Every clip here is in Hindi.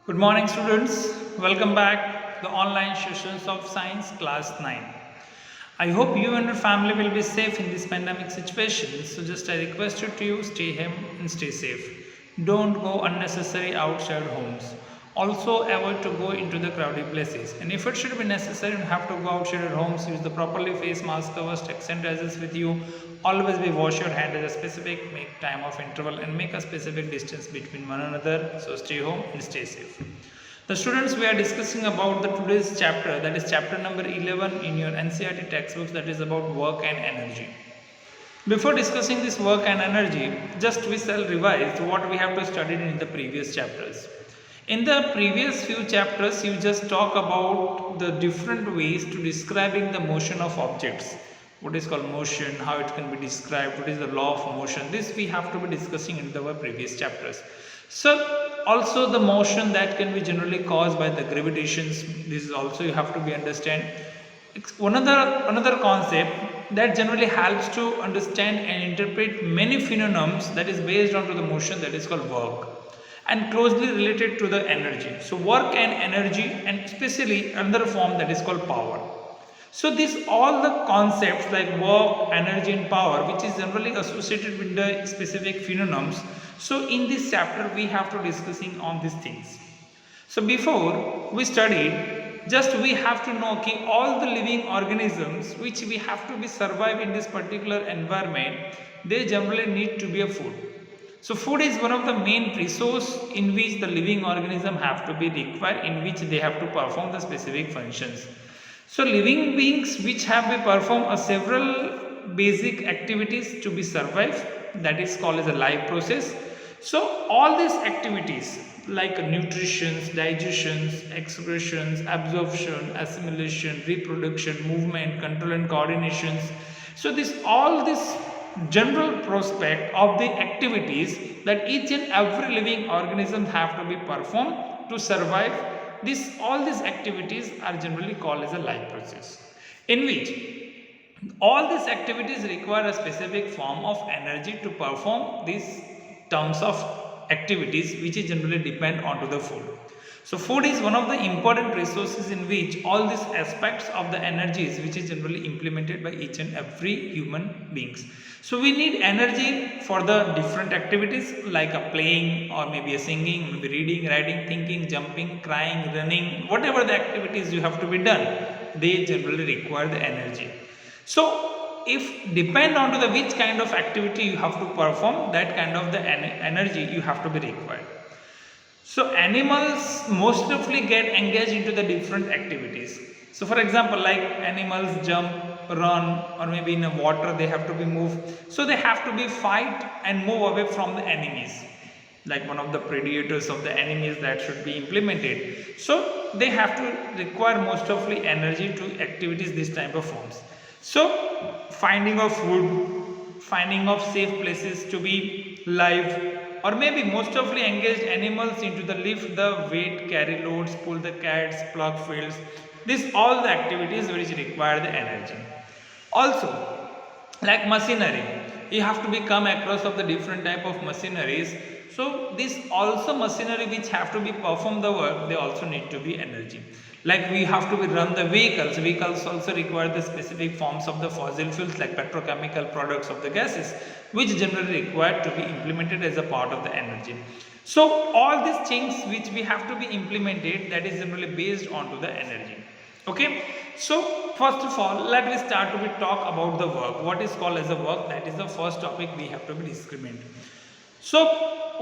Good morning, students. Welcome back to the online sessions of Science Class 9. I hope you and your family will be safe in this pandemic situation. So, just a request to you stay home and stay safe. Don't go unnecessary outside homes. Also, avoid to go into the crowded places. And if it should be necessary and have to go outside your homes, use the properly face mask covers, take sanitizers with you. Always be wash your hand as a specific, make time of interval and make a specific distance between one another. So stay home and stay safe. The students, we are discussing about the today's chapter, that is chapter number 11 in your NCERT textbooks, that is about work and energy. Before discussing this work and energy, just we shall revise what we have to study in the previous chapters. In the previous few chapters, you just talk about the different ways to describing the motion of objects. What is called motion, how it can be described, what is the law of motion. This we have to be discussing in our previous chapters. So also the motion that can be generally caused by the gravitations, this is also you have to be understand. Another concept that generally helps to understand and interpret many phenomena that is based on to the motion, that is called work, and closely related to the energy. So work and energy, and especially another form that is called power. So this all the concepts like work, energy and power, which is generally associated with the specific phenomena. So in this chapter we have to discussing on these things. So before we studied, just we have to know that all the living organisms which we have to be survive in this particular environment, they generally need to be a food. So food is one of the main resource in which the living organism have to be required, in which they have to perform the specific functions. So living beings which have been perform several basic activities to be survived, that is called as a life process. So all these activities like nutrition, digestion, excretions, absorption, assimilation, reproduction, movement, control and coordinations. So all this general prospect of the activities that each and every living organism have to be performed to survive, all these activities are generally called as a life process, in which all these activities require a specific form of energy to perform these terms of activities, which is generally depend onto the food. So food is one of the important resources in which all these aspects of the energies which is generally implemented by each and every human beings. So we need energy for the different activities like a playing or maybe a singing, maybe reading, writing, thinking, jumping, crying, running, whatever the activities you have to be done, they generally require the energy. So if depend on to the which kind of activity you have to perform, that kind of the energy you have to be required. So animals most often get engaged into the different activities. So for example, like animals jump, run, or maybe in the water they have to be moved. So they have to be fight and move away from the enemies, like one of the predators of the enemies that should be implemented. So they have to require most of the energy to activities this type of forms. So finding of food, finding of safe places to be live, or maybe most of the engaged animals into the lift the weight, carry loads, pull the cats, plug fields. This all the activities which require the energy. Also, like machinery, you have to be come across of the different type of machineries. So this also machinery which have to be perform the work, they also need to be energy. Like we have to be run the vehicles also require the specific forms of the fossil fuels like petrochemical products of the gases, which generally required to be implemented as a part of the energy. So all these things which we have to be implemented, that is generally based onto the energy. Okay, so first of all, let me start to be talk about the work. What is called as a work? That is the first topic we have to be discriminate. So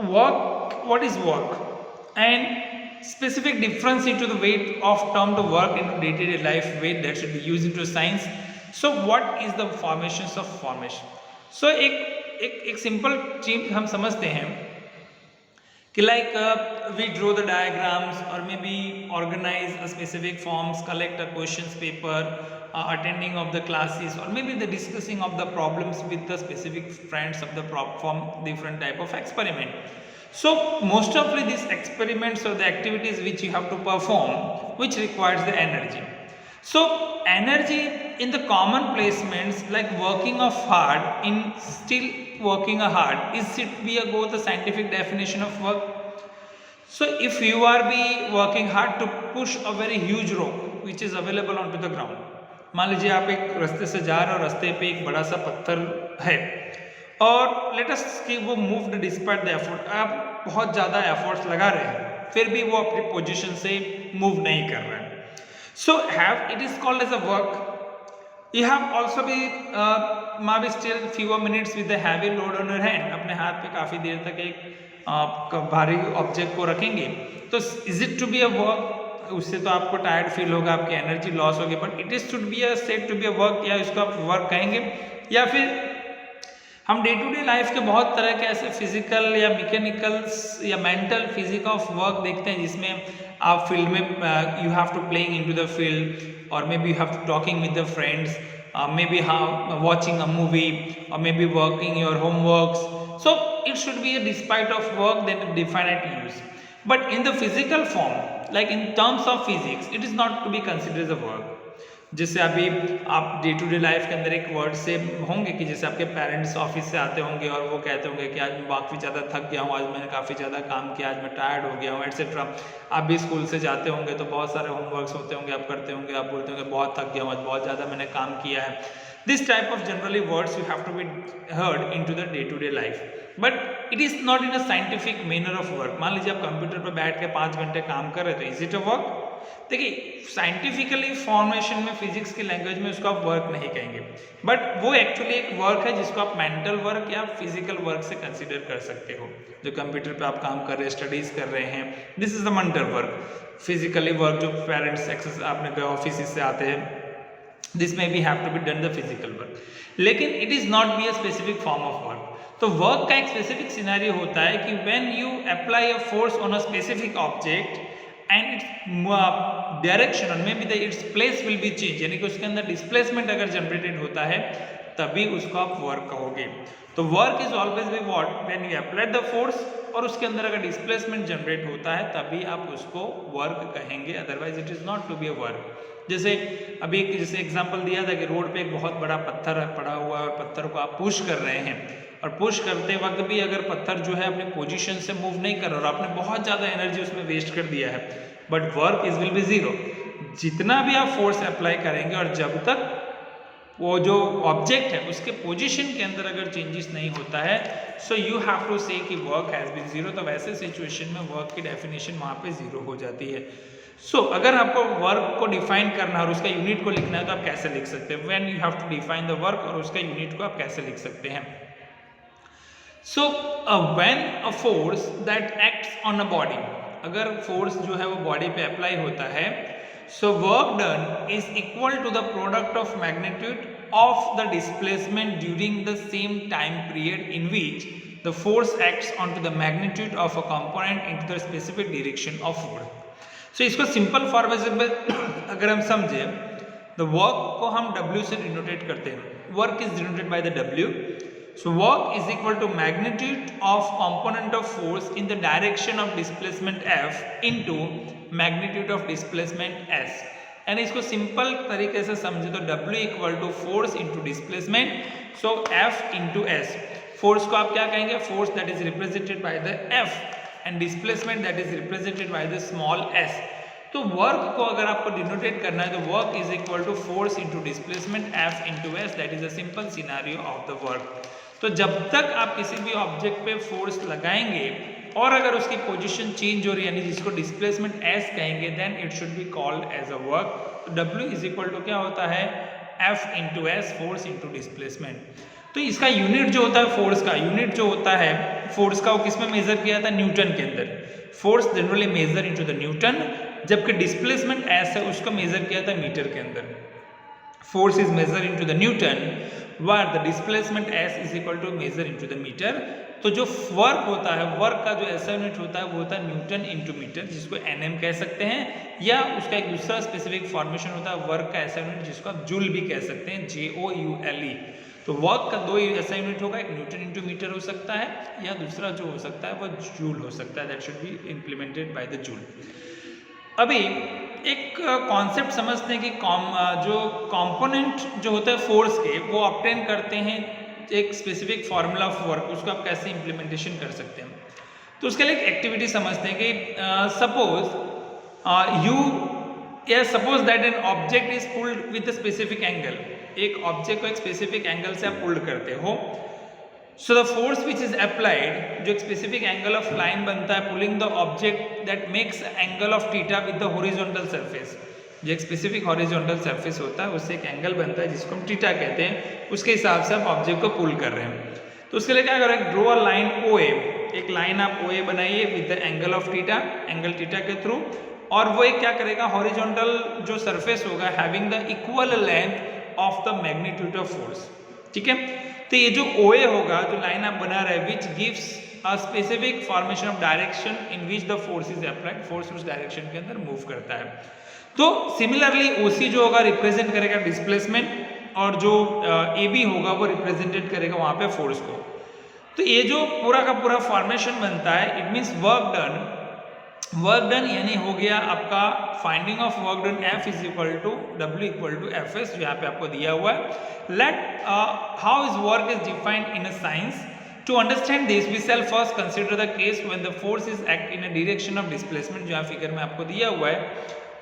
work, what is work? And specific difference into the weight of term to work into day-to-day life weight that should be used into science. So what is the formations of formation? So एक simple चीज हम समझते हैं कि like we draw the diagrams or maybe organize a specific forms, collect a questions paper, attending of the classes, or maybe the discussing of the problems with the specific friends of the from different type of experiment. So most of these experiments or the activities which you have to perform, which requires the energy. So energy in the common placements like working of hard in still working a hard, is it be a go the scientific definition of work? So if you are be working hard to push a very huge rock which is available onto the ground, मान लीजिए आप एक रास्ते से जा रहे हो, रास्ते पे एक बड़ा सा पत्थर है और लेट अस कि वो मूव्ड डिस्पाइट द एफर्ट, आप बहुत ज़्यादा एफर्ट्स लगा रहे हैं फिर भी वो अपनी पोजीशन से मूव नहीं कर रहा है. So have it is called as a work. You have also be maybe still few minutes with the heavy load on your hand. अपने हाथ पे काफी देर तक एक भारी ऑब्जेक्ट को रखेंगे तो is it to be a work? उससे तो आपको टायर्ड फील होगा, आपकी एनर्जी लॉस होगी, but it is to be a said to be a work, या इसको आप वर्क कहेंगे. या फिर हम डे टू डे लाइफ के बहुत तरह के ऐसे फिजिकल या मैकेनिकल्स या मेंटल फिजिक ऑफ वर्क देखते हैं जिसमें आप फील्ड में you have to playing into the field, or maybe you have to talking with the friends, maybe watching a movie, or maybe working your homeworks. So it should be a despite of work then definite use. But in the physical form, like in terms of physics, it is not to be considered as a work. जैसे अभी आप डे टू डे लाइफ के अंदर एक वर्ड से होंगे कि जैसे आपके पेरेंट्स ऑफिस से आते होंगे और वो कहते होंगे कि आज मैं काफ़ी ज़्यादा थक गया हूँ, आज मैंने काफ़ी ज़्यादा काम किया, आज मैं टायर्ड हो गया हूँ, एटसेट्रा. आप भी स्कूल से जाते होंगे तो बहुत सारे होमवर्क्स होते होंगे, आप करते होंगे, आप बोलते होंगे बहुत थक गया हूँ, आज बहुत ज़्यादा मैंने काम किया है. This type of generally words you have to be heard in to the day to day life, but it is not in a scientific manner of work. मान लीजिए आप कंप्यूटर पर बैठ के 5 घंटे काम कर रहे हो तो इज इट अ वर्क? देखिए साइंटिफिकली फॉर्मेशन में फिजिक्स की लैंग्वेज में उसको आप वर्क नहीं कहेंगे, बट वो एक्चुअली एक वर्क है जिसको आप मेंटल वर्क या फिजिकल वर्क से कंसीडर कर सकते हो. जो कंप्यूटर पे आप काम कर रहे हैं, स्टडीज कर रहे हैं, this is the mental work. Physically work जो पेरेंट्स एक्सेस आपने ऑफिस से आते हैं, दिस में भी have to be done the physical work, लेकिन it is not be a specific form of work. तो वर्क का एक स्पेसिफिक सिनेरियो होता है कि when you apply a force on a specific object and its direction और may be the its place will be change, यानी कि उसके अंदर डिस्प्लेसमेंट अगर जनरेटेड होता है तभी उसको आप वर्क कहोगे. तो work is always be what when you apply the force, और उसके अंदर अगर डिस्प्लेसमेंट जनरेट होता है तभी आप उसको वर्क कहेंगे, otherwise it is not to be a work. जैसे अभी जैसे एग्जांपल दिया था कि रोड पे एक बहुत बड़ा पत्थर पड़ा हुआ है और पत्थर को आप पुश कर रहे हैं, और पुश करते वक्त भी अगर पत्थर जो है अपनी पोजीशन से मूव नहीं कर रहा और आपने बहुत ज़्यादा एनर्जी उसमें वेस्ट कर दिया है, but work is will be zero. जितना भी आप फोर्स अप्लाई करेंगे और जब तक वो जो ऑब्जेक्ट है उसके पोजीशन के अंदर अगर चेंजेस नहीं होता है, सो यू हैव टू से कि वर्क हैज़ बीन जीरो. तो वैसे सिचुएशन में वर्क की डेफिनेशन वहाँ पे जीरो हो जाती है. सो अगर आपको वर्क को डिफाइन करना है और उसका यूनिट को लिखना है तो आप कैसे लिख सकते हैं? When you have to define the work, और उसका यूनिट को आप कैसे लिख सकते हैं? So when a force that acts on a body, अगर फोर्स जो है वो बॉडी पे अप्लाई होता है, so work done is equal to the product of magnitude of the displacement during the same time period in which the force acts on to the magnitude of a component in to the specific direction of force. So इसको सिंपल फॉर्मेशन में अगर हम समझे, द वर्क को हम W से डिनोटेट करते हैं. Work is denoted by the W. So work is equal to magnitude of component of force in the direction of displacement F into magnitude of displacement S. यानी इसको सिंपल तरीके से समझे तो W equal to force into displacement, so F into S. Force को आप क्या कहेंगे? Force that is represented by the F and displacement that is represented by the small s. तो वर्क को अगर आपको डिनोटेट करना है तो work is equal to force into displacement F into S. That is a simple scenario of the work. तो जब तक आप किसी भी ऑब्जेक्ट पे फोर्स लगाएंगे और अगर उसकी पोजीशन चेंज हो रही है, यानी जिसको डिस्प्लेसमेंट S कहेंगे, then it should be called as a work. तो W इज इक्वल टू क्या होता है? F into S, force into displacement. तो इसका यूनिट जो होता है, फोर्स का यूनिट जो होता है, फोर्स का वो किस में मेजर किया था? न्यूटन के अंदर. Force generally measure into the newton, जबकि डिस्प्लेसमेंट S है उसको मेजर किया था मीटर के अंदर. Force is measure into the newton where the displacement S is equal to measure into the meter. तो जो वर्क होता है, वर्क का जो ऐसा यूनिट होता है वो होता है न्यूटन इंटू मीटर, जिसको NM कह सकते हैं, या उसका एक दूसरा स्पेसिफिक फॉर्मेशन होता है वर्क का ऐसा यूनिट जिसको आप जूल भी कह सकते हैं, JOULE. तो वर्क का दो ऐसा यूनिट होगा, एक न्यूटन इंटू मीटर हो सकता है या दूसरा जो हो सकता है वो जूल हो सकता है. That should be implemented by the joule. अभी एक कॉन्सेप्ट समझते हैं कि जो कंपोनेंट जो होता है फोर्स के, वो ऑब्टेन करते हैं एक स्पेसिफिक फार्मूला ऑफ वर्क, उसको आप कैसे इम्प्लीमेंटेशन कर सकते हैं. तो उसके लिए एक एक्टिविटी समझते हैं कि suppose suppose that an object is pulled with a specific angle, एक ऑब्जेक्ट को एक स्पेसिफिक एंगल से आप पुल्ड करते हो। So the force which is applied, जो एक स्पेसिफिक एंगल ऑफ लाइन बनता है pulling the object that makes angle of theta with the horizontal surface, जो एक स्पेसिफिक हॉरिजॉन्टल सरफेस होता है उससे एक एंगल बनता है जिसको हम थीटा कहते हैं, उसके हिसाब से आप ऑब्जेक्ट को पुल कर रहे हैं। तो उसके लिए क्या करें, ड्रॉ अ लाइन OA, एक लाइन आप OA बनाइए with the angle of theta, angle theta के थ्रू, और वो एक क्या करेगा, हॉरिजॉन्टल जो सरफेस होगा having the equal length of the magnitude of force. ठीक है, तो ये जो OA होगा, जो लाइन आप बना रहे हैं, which gives a specific formation of direction in which the force is applied, force उस डायरेक्शन के अंदर मूव करता है। तो सिमिलरली OC जो होगा रिप्रेजेंट करेगा डिस्प्लेसमेंट, और जो AB होगा वो रिप्रेजेंटेड करेगा वहां पे फोर्स को। तो ये जो पूरा का पूरा फॉर्मेशन बनता है, इट मींस वर्क डन यानी हो गया आपका finding of work done F is equal to W equal to FS, जो यहाँ पे आपको दिया हुआ है। Let how is work is defined in a science. To understand this, we shall first consider the case when the force is act in a direction of displacement, जो यहाँ फिगर में आपको दिया हुआ है,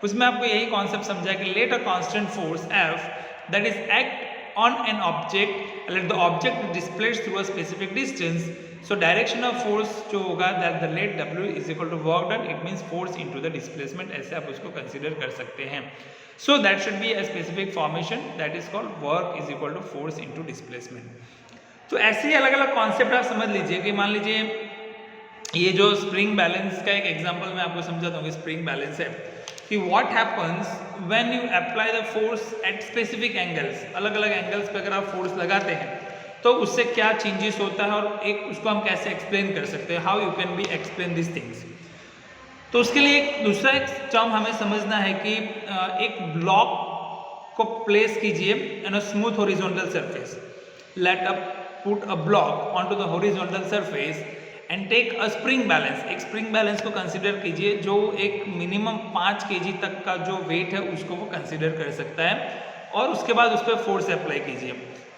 उसमें आपको यही कॉन्सेप्ट समझा कि let a constant force F that is act on an object, let the object be displaced through a specific distance, so direction of force जो होगा that the let W is equal to work done, it means force into the displacement, ऐसे आप उसको कंसिडर कर सकते हैं। So that should be a specific formation that is called work is equal to force into displacement। तो ऐसे ही अलग अलग कॉन्सेप्ट आप समझ लीजिए कि मान लीजिए ये जो स्प्रिंग बैलेंस का एक एग्जांपल मैं आपको समझाता हूँ, स्प्रिंग बैलेंस है कि what happens when you apply the force at specific angles, अलग अलग एंगल्स पे अगर आप फोर्स लगाते हैं तो उससे क्या चेंजेस होता है, और एक उसको हम कैसे एक्सप्लेन कर सकते हैं, how you can be explain this things. तो उसके लिए एक दूसरा एक टर्म हमें समझना है कि एक ब्लॉक को प्लेस कीजिए in a smooth horizontal surface, let up put a block onto the horizontal surface and take a spring balance, एक spring balance को कंसिडर कीजिए जो एक मिनिमम 5 kg तक का जो वेट है उसको वो कंसिडर कर सकता है, और उसके बाद उस पर फोर्स अप्लाई कीजिए,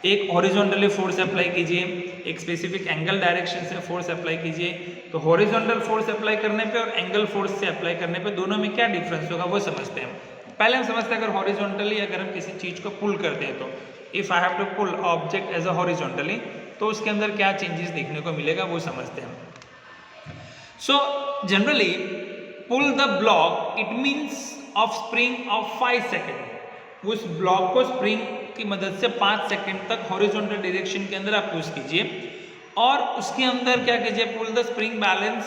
एक हॉरिजॉन्टली फोर्स अप्लाई कीजिए, एक स्पेसिफिक एंगल डायरेक्शन से फोर्स अप्लाई कीजिए। तो हॉरिजॉन्टल फोर्स अप्लाई करने पे और एंगल फोर्स से अप्लाई करने पे दोनों में क्या डिफरेंस होगा वो समझते हैं। पहले हम समझते हैं अगर हॉरिजॉन्टली अगर हम किसी चीज को पुल करते हैं, तो if I have to pull object as a horizontally, तो उसके अंदर क्या चेंजेस देखने को मिलेगा वो समझते हैं। So generally pull the block it means of spring of 5 second, उस ब्लॉक को स्प्रिंग की मदद से 5 सेकेंड तक हॉरिजॉन्टल डायरेक्शन के अंदर आप पुश कीजिए, और उसके अंदर क्या कीजिए, pull the spring balance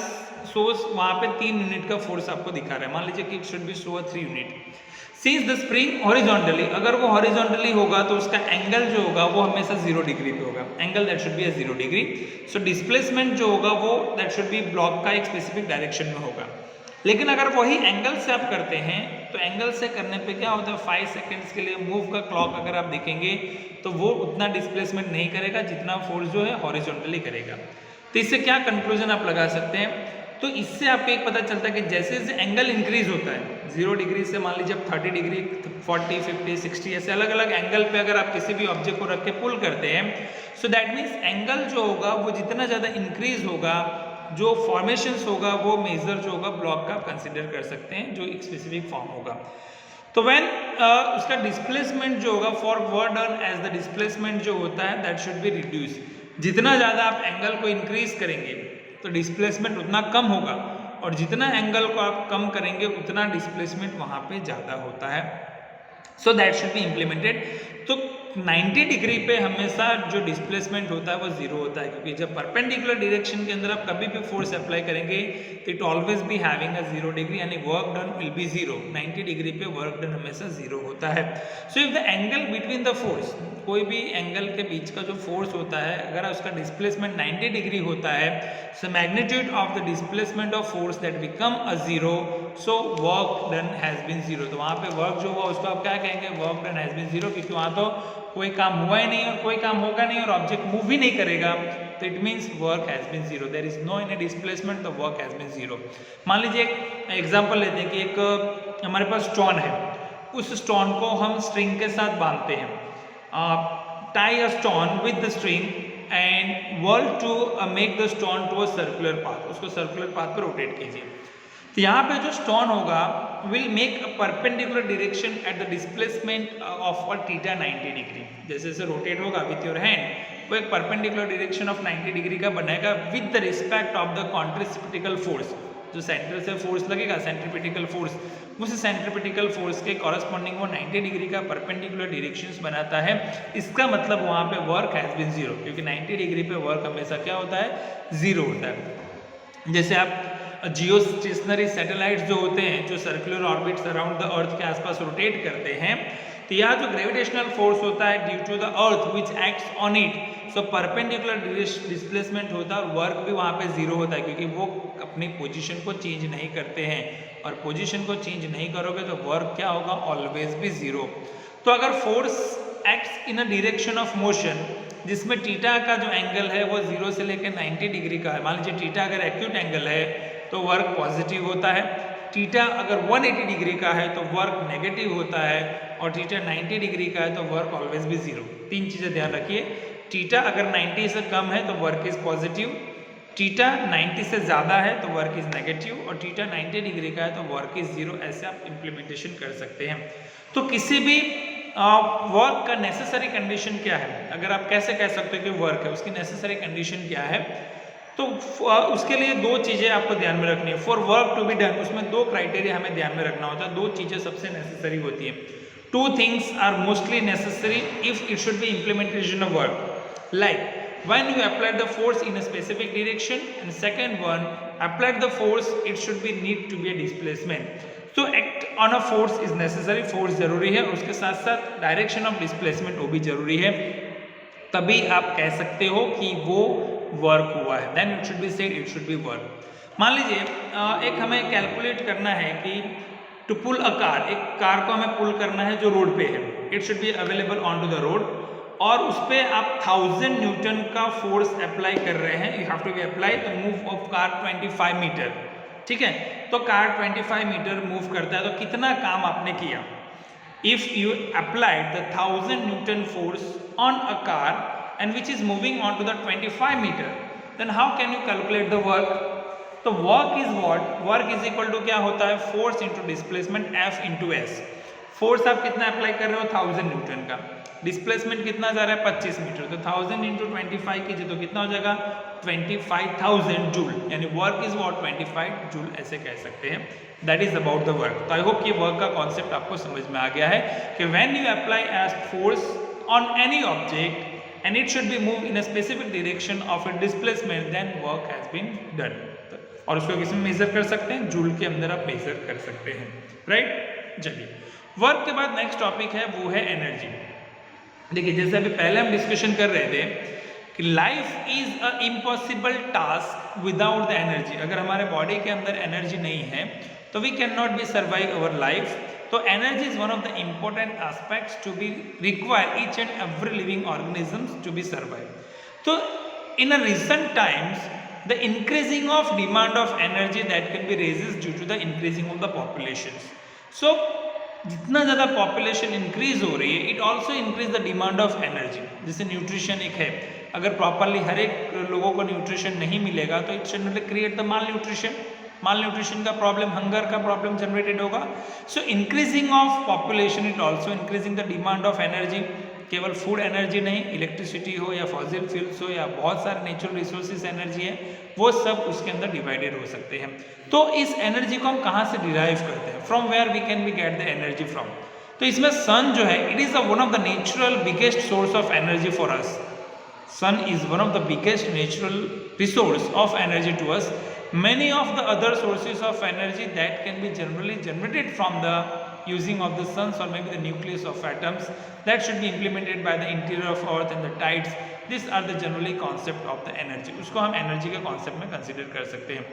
source, वहां पे 3 यूनिट का फोर्स आपको दिखा रहा है, मान लीजिए कि it should B show 3 unit. Since the spring horizontally, अगर वो हॉरिजॉन्टली होगा तो उसका एंगल जो होगा वो हमेशा 0 डिग्री पे होगा, angle that should B A 0 degree. So displacement जो होगा वो दैट शुड बी ब्लॉक का एक स्पेसिफिक डायरेक्शन में होगा। लेकिन अगर वही एंगल से आप करते हैं तो एंगल से करने पे क्या होता है, 5 सेकेंड्स के लिए मूव का क्लॉक अगर आप देखेंगे तो वो उतना डिस्प्लेसमेंट नहीं करेगा जितना फोर्स जो है हॉरिजॉन्टली करेगा। तो इससे क्या कंक्लूजन आप लगा सकते हैं, तो इससे आपको एक पता चलता है कि जैसे जैसे एंगल इंक्रीज होता है 0 डिग्री से, मान लीजिए 30 डिग्री, 40, 50, 60, ऐसे अलग अलग एंगल पे अगर आप किसी भी ऑब्जेक्ट को रख के पुल करते हैं, सो दैट मीन्स एंगल जो होगा वो जितना ज़्यादा इंक्रीज होगा, जो फॉर्मेशंस होगा वो मेजर जो होगा ब्लॉक का आप कंसिडर कर सकते हैं, जो एक स्पेसिफिक फॉर्म होगा। तो व्हेन उसका डिस्प्लेसमेंट जो होगा for work done as the displacement जो होता है दैट शुड बी रिड्यूस, जितना ज़्यादा आप एंगल को इंक्रीज करेंगे तो डिस्प्लेसमेंट उतना कम होगा, और जितना एंगल को आप कम करेंगे उतना डिस्प्लेसमेंट वहाँ पे ज़्यादा होता है। So that should be implemented. तो 90 डिग्री पे हमेशा जो डिस्प्लेसमेंट होता है वो 0 होता है, क्योंकि जब परपेंडिकुलर डायरेक्शन के अंदर आप कभी भी फोर्स अप्लाई करेंगे तो it always be having a 0 degree, यानी work done will be 0। 90 degree पे वर्क डन हमेशा 0 होता है। So if the angle between the force, कोई भी एंगल के बीच का जो फोर्स होता है अगर उसका डिस्प्लेसमेंट 90 डिग्री होता है, so magnitude of the displacement of force that become a 0, so work done has been 0। तो वहाँ पे वर्क जो हुआ उसको आप क्या कहेंगे, वर्क डन हैज बीन 0, क्योंकि वहाँ तो कोई काम हुआ ही नहीं और कोई काम होगा नहीं और ऑब्जेक्ट मूव ही नहीं करेगा, तो it means work has been 0, there is no any displacement, the work has been 0। मान लीजिए एक एग्जांपल लेते हैं कि एक हमारे पास स्टोन है, उस स्टोन को हम स्ट्रिंग के साथ बांधते हैं, tie a stone with the string and work to make the stone to a circular path, उसको सर्कुलर पाथ पर रोटेट कीजिए। तो यहाँ पे जो स्टोन होगा will make a perpendicular direction at the displacement of a theta 90 degree. जैसे जैसे रोटेट होगा विथ योर हैंड वो एक परपेंडिकुलर डायरेक्शन ऑफ 90 डिग्री का बनेगा with the respect of the centripetal force. जो सेंटर से फोर्स लगेगा सेंट्रीपिटिकल फोर्स, उस सेंट्रीपिटिकल फोर्स के कॉरस्पॉन्डिंग वो 90 डिग्री का परपेंडिकुलर डायरेक्शंस बनाता है। इसका मतलब वहाँ पे वर्क हैज बीन जीरो, क्योंकि 90 डिग्री पे वर्क हमेशा क्या होता है, जीरो होता है। जैसे आप जियो स्टेशनरी सैटेलाइट्स जो होते हैं जो circular orbits around the earth के आसपास रोटेट करते हैं, तो यहाँ जो ग्रेविटेशनल फोर्स होता है due to the earth which acts on it, so perpendicular displacement होता है और वर्क भी वहाँ पे जीरो होता है, क्योंकि वो अपनी पोजीशन को चेंज नहीं करते हैं, और पोजीशन को चेंज नहीं करोगे तो वर्क क्या होगा, ऑलवेज भी जीरो। तो अगर force acts in a direction of motion जिसमें थीटा का जो एंगल है वो 0 से लेकर 90 डिग्री का है, मान लीजिए थीटा अगर एक्यूट एंगल है तो वर्क पॉजिटिव होता है, थीटा अगर 180 डिग्री का है तो वर्क नेगेटिव होता है, और थीटा 90 डिग्री का है तो वर्क ऑलवेज भी जीरो। तीन चीज़ें ध्यान रखिए, थीटा अगर 90 से कम है तो वर्क इज पॉजिटिव, थीटा 90 से ज़्यादा है तो वर्क इज नेगेटिव, और थीटा 90 डिग्री का है तो वर्क इज जीरो। ऐसे आप इम्प्लीमेंटेशन कर सकते हैं। तो किसी भी वर्क का नेसेसरी कंडीशन क्या है, अगर आप कैसे कह सकते हो कि वर्क है, उसकी नेसेसरी कंडीशन क्या है, तो उसके लिए दो चीज़ें आपको ध्यान में रखनी है। For work to be done, उसमें दो क्राइटेरिया हमें ध्यान में रखना होता है, दो चीज़ें सबसे नेसेसरी होती है। Two things are mostly necessary if it should be implementation of work, like when you apply the force in a specific direction, and second one, apply the force it should be need to be a displacement. So act on a force is necessary, force जरूरी है, उसके साथ साथ डायरेक्शन ऑफ डिस्प्लेसमेंट वो भी जरूरी है, तभी आप कह सकते हो कि वो वर्क हुआ है, then it should be said it should be work. मान लीजिए एक हमें कैलकुलेट करना है कि टू पुल अ कार, एक कार को हमें पुल करना है जो रोड पे है, it should be available on to the road, और उस पर आप 1000 न्यूटन का फोर्स अप्लाई कर रहे हैं, you have to be apply the move of car 25 metre, ठीक है। तो कार 25 मीटर मूव करता है, तो कितना काम आपने किया, if you applied the 1000 newton force on a car and which is moving on to the 25 meter, then how can you calculate the work. तो work is what, work is equal to क्या होता है, force into displacement F into S. Force आप कितना अप्लाई कर रहे हो, 1000 न्यूटन का, डिस्प्लेसमेंट कितना जा रहा है 25 मीटर, तो 1000 इंटू 25 कीजिए तो कितना हो जाएगा 25,000 जूल, यानी वर्क इज व्हाट 25 जूल, ऐसे कह सकते हैं। That is about the work. तो आई होप ये वर्क का कॉन्सेप्ट आपको समझ में आ गया है कि when you apply as force on any object and it should be move in a specific direction of a displacement, then work has been done. और उसको किस में मेजर कर सकते हैं, जूल के अंदर आप मेजर कर सकते हैं, राइट। चलिए वर्क के बाद नेक्स्ट टॉपिक है वो है एनर्जी। देखिए जैसे अभी पहले हम डिस्कशन कर रहे थे कि life is a impossible task without the energy. अगर हमारे बॉडी के अंदर एनर्जी नहीं है तो we can not be survive our life. तो energy is one of the important aspects to be require each and every living organisms to be survive. तो in a recent times the increasing of demand of energy that can be raises due to the increasing of the population. सो जितना ज़्यादा पॉपुलेशन इंक्रीज हो रही है, it also increase the demand of energy. जैसे न्यूट्रिशन एक है, अगर प्रॉपरली हर एक लोगों को न्यूट्रिशन नहीं मिलेगा तो it generally create the mall nutrition. Mall nutrition का प्रॉब्लम, हंगर का प्रॉब्लम जनरेटेड होगा। सो increasing of population it also increasing the demand of energy. केवल फूड एनर्जी नहीं, इलेक्ट्रिसिटी हो या फॉसिल फ्यूल्स हो या बहुत सारे नेचुरल रिसोर्सेज एनर्जी है, वो सब उसके अंदर डिवाइडेड हो सकते हैं। तो इस एनर्जी को हम कहाँ से डिराइव करते हैं, from where we can be get the energy from. तो इसमें सन जो है it is one of the natural biggest source of energy for us. Sun is one of the biggest natural resource of energy to us. Many of the other sources of energy that can be generally generated from the using of the suns or maybe the nucleus of atoms that should be implemented by the interior of earth and the tides. These are the generally concept of the energy. उसको हम energy के concept में consider कर सकते हैं.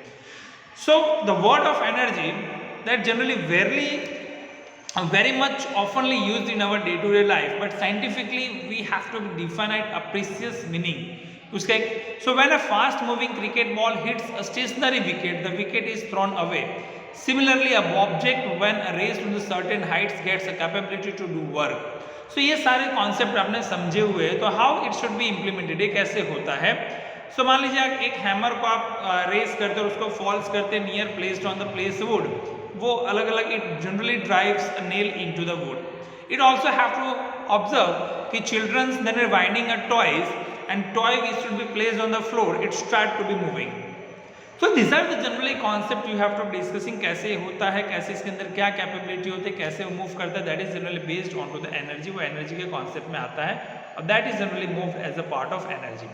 So the word of energy that generally very much oftenly used in our day-to-day life, but scientifically we have to define it a precious meaning. उसका एक so when a fast moving cricket ball hits a stationary wicket, the wicket is thrown away. Similarly, a object when raised to certain heights gets a capability to do work. सो ये सारे कॉन्सेप्ट आपने समझे हुए हैं, तो how it should be implemented, ये कैसे होता है। सो मान लीजिए एक हैमर को आप रेस करते और उसको फॉल्स करते near placed on the place wood, वो अलग अलग, it generally drives a nail into the wood. It also have to observe कि childrens then are winding a toys and toy which should be placed on the floor, it start to be moving. So this are the generally concept you have to discussing, कैसे होता है, कैसे इसके अंदर क्या कैपेबिलिटी होती है, कैसे वो मूव करता है, that is generally based on to the energy, वो एनर्जी के कॉन्सेप्ट में आता है और that is generally moved as a part of energy.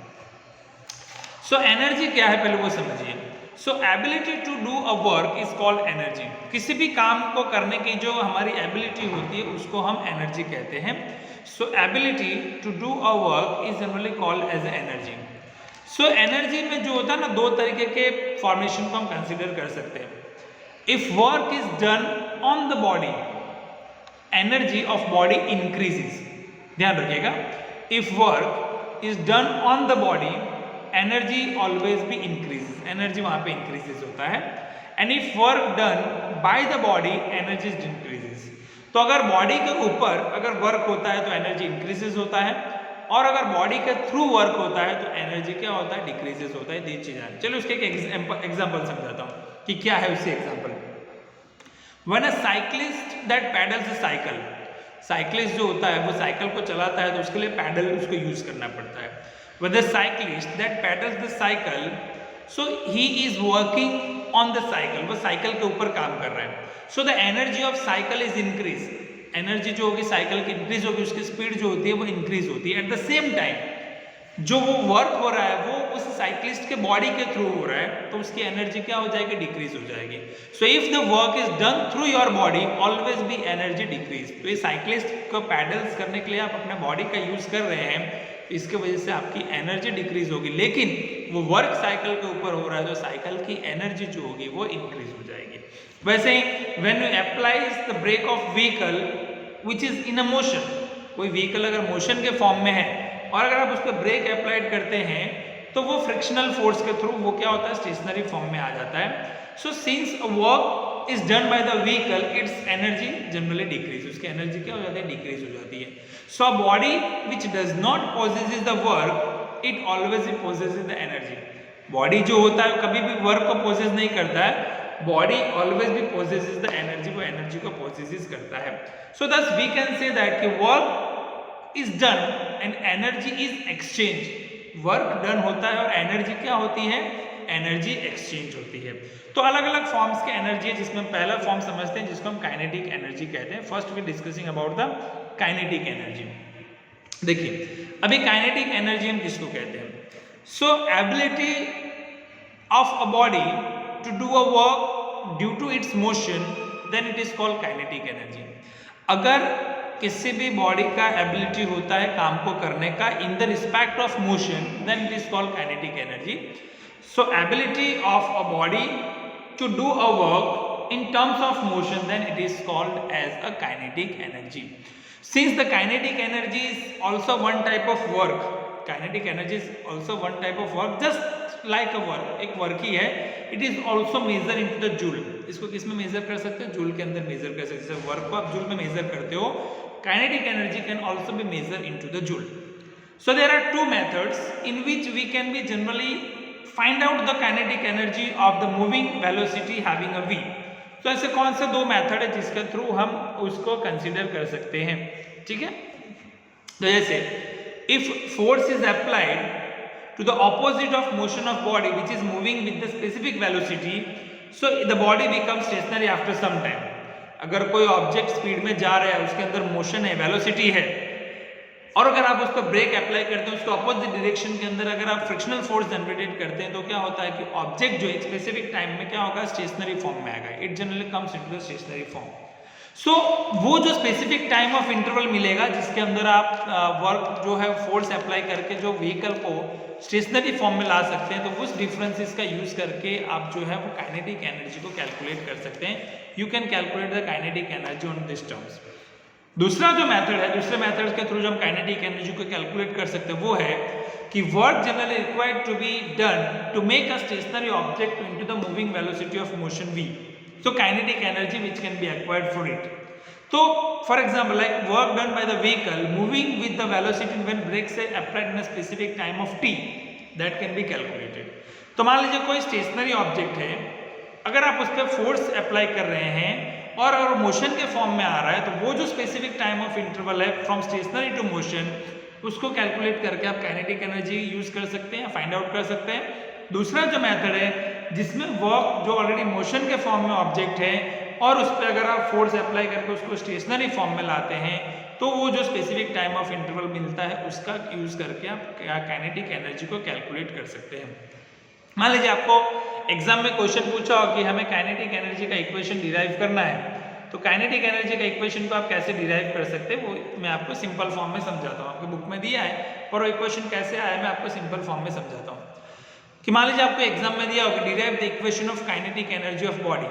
So energy क्या है पहले वो समझिए। So ability to do a work is called energy. किसी भी काम को करने की जो हमारी एबिलिटी होती है उसको हम एनर्जी कहते हैं। So ability to do a work is generally called as energy. So energy में जो होता है ना, दो तरीके के फॉर्मेशन को हम कंसिडर कर सकते हैं। If work is done on the body, energy of body increases. ध्यान रखिएगा, if work is done on the body, energy always भी इंक्रीजेस, एनर्जी वहां पे इंक्रीजेस होता है। And if work done by the body, energy decreases. तो अगर बॉडी के ऊपर अगर वर्क होता है तो एनर्जी इंक्रीजेस होता है, और अगर बॉडी के थ्रू वर्क होता है तो एनर्जी क्या होता है, डिक्रीजेस होता है। ये चीजें, चलो उसके एक एग्जांपल समझाता हूं कि क्या है उससे example. When a cyclist that paddles a cycle, cyclist जो होता है वो साइकिल को चलाता है तो उसके लिए पैडल उसको यूज करना पड़ता है। When the cyclist that pedals the cycle, so he is working on the cycle, वो साइकिल के ऊपर काम कर रहा है। So the energy of cycle is increase, energy जो होगी साइकिल की इंक्रीज होगी, उसकी स्पीड जो होती है वो इंक्रीज होती है। एट द सेम टाइम जो वो वर्क हो रहा है वो उस साइक्लिस्ट के बॉडी के थ्रू हो रहा है, तो उसकी एनर्जी क्या हो जाएगी, डिक्रीज हो जाएगी। सो if the work is done through your body, always be energy decrease. तो ये साइक्लिस्ट को पैडल्स करने के लिए आप अपने बॉडी का यूज कर रहे हैं, इसके वजह से आपकी एनर्जी डिक्रीज होगी, लेकिन वो वर्क साइकिल के ऊपर हो रहा है तो साइकिल की एनर्जी जो होगी वो इंक्रीज हो जाएगी। वैसे ही when you applies the brake of vehicle which is in a motion, कोई व्हीकल अगर मोशन के फॉर्म में है और अगर आप उस पर ब्रेक अप्लाइड करते हैं तो वो फ्रिक्शनल फोर्स के थ्रू वो क्या होता है, स्टेशनरी फॉर्म में आ जाता है। So since a work is done by the vehicle, its energy generally decrease, उसकी एनर्जी क्या हो जाती है, डिक्रीज हो जाती है। So a body which does not possesses the work, it always possesses the energy. Body जो होता है कभी भी वर्क को पोजेस नहीं करता है, बॉडी ऑलवेज भी पोजेसेस द एनर्जी, वो एनर्जी को पोजेसेस करता है। सो दस वी कैन से दैट कि work is done and energy is exchange. Work done होता है और एनर्जी क्या होती है, एनर्जी एक्सचेंज होती है। तो अलग अलग फॉर्म्स के एनर्जी है, जिसमें पहला फॉर्म समझते हैं जिसको हम काइनेटिक एनर्जी कहते हैं। First we discussing about the kinetic energy. देखिए अभी काइनेटिक एनर्जी हम किसको कहते हैं। So ability of a body to do a work due to its motion, then it is called kinetic energy. अगर किसी भी बॉडी का एबिलिटी होता है काम को करने का in the respect of motion, then it is called kinetic energy. So ability of a body to do a work in terms of motion, then it is called as a kinetic energy. Since the kinetic energy is also one type of work, kinetic energy is also one type of work, just like a work, एक वर्क ही है, it is also measure into the joule. इसको किस में मेजर कर सकते हैं, जूल के अंदर मेजर कर सकते हैं। जैसे वर्क को आप जूल में मेजर करते हो, kinetic energy can also be measured into the joule. So there are two methods in which we can be generally find out the kinetic energy of the moving velocity having a v. तो ऐसे कौन से दो मेथड है जिसके थ्रू हम उसको कंसीडर कर सकते हैं, ठीक है। तो जैसे if force is applied to the opposite of motion of body which is moving with the specific velocity, so the body become stationary after some time. अगर कोई ऑब्जेक्ट स्पीड में जा रहा है, उसके अंदर मोशन है, वेलोसिटी है, और अगर आप उस पर ब्रेक अप्लाई करते हैं, उसके ऑपोजिट डायरेक्शन के अंदर अगर आप फ्रिक्शनल फोर्स जनरेट करते हैं, तो क्या होता है कि ऑब्जेक्ट जो एक स्पेसिफिक टाइम में क्या होगा, स्टेशनरी फॉर्म में आएगा। It generally comes into the stationary form. So वो जो स्पेसिफिक टाइम ऑफ इंटरवल मिलेगा जिसके अंदर आप वर्क जो है फोर्स अप्लाई करके जो व्हीकल को स्टेशनरी फॉर्म में ला सकते हैं, तो उस डिफरेंसेस का यूज करके आप जो है वो काइनेटिक एनर्जी को कैलकुलेट कर सकते हैं। You can calculate the kinetic energy on this terms. दूसरा जो मेथड है, दूसरे मेथड के थ्रू जो हम काइनेटिक एनर्जी को कैलकुलेट कर सकते हैं वो है कि work generally required to be done to make a stationary object into the moving velocity of motion v, so kinetic energy which can be acquired for it. तो for example like work done by the vehicle moving with the velocity when brakes are applied in a specific time of t, that can be calculated. तो मान लीजिए कोई स्टेशनरी ऑब्जेक्ट है, अगर आप उस पर फोर्स अप्लाई कर रहे हैं और अगर मोशन के फॉर्म में आ रहा है, तो वो जो स्पेसिफिक टाइम ऑफ इंटरवल है फ्रॉम स्टेशनरी टू मोशन, उसको कैलकुलेट करके आप काइनेटिक एनर्जी यूज कर सकते हैं, फाइंड आउट कर सकते हैं। दूसरा जो मेथड है जिसमें वर्क जो ऑलरेडी मोशन के फॉर्म में ऑब्जेक्ट है और उस पर अगर आप फोर्स अप्लाई करके उसको स्टेशनरी फॉर्म में लाते हैं, तो वो जो स्पेसिफिक टाइम ऑफ इंटरवल मिलता है उसका यूज करके आप काइनेटिक एनर्जी को कैलकुलेट कर सकते हैं। मान लीजिए आपको एग्जाम में क्वेश्चन पूछा हो कि हमें काइनेटिक एनर्जी का इक्वेशन डिराइव करना है, तो काइनेटिक एनर्जी का इक्वेशन को आप कैसे डिराइव कर सकते हैं वो मैं आपको सिंपल फॉर्म में समझाता हूँ। आपको बुक में दिया है और वो इक्वेशन कैसे आया मैं आपको सिंपल फॉर्म में समझाता हूँ। कि मान लीजिए आपको एग्जाम में दिया होगा derive the equation of kinetic energy of body,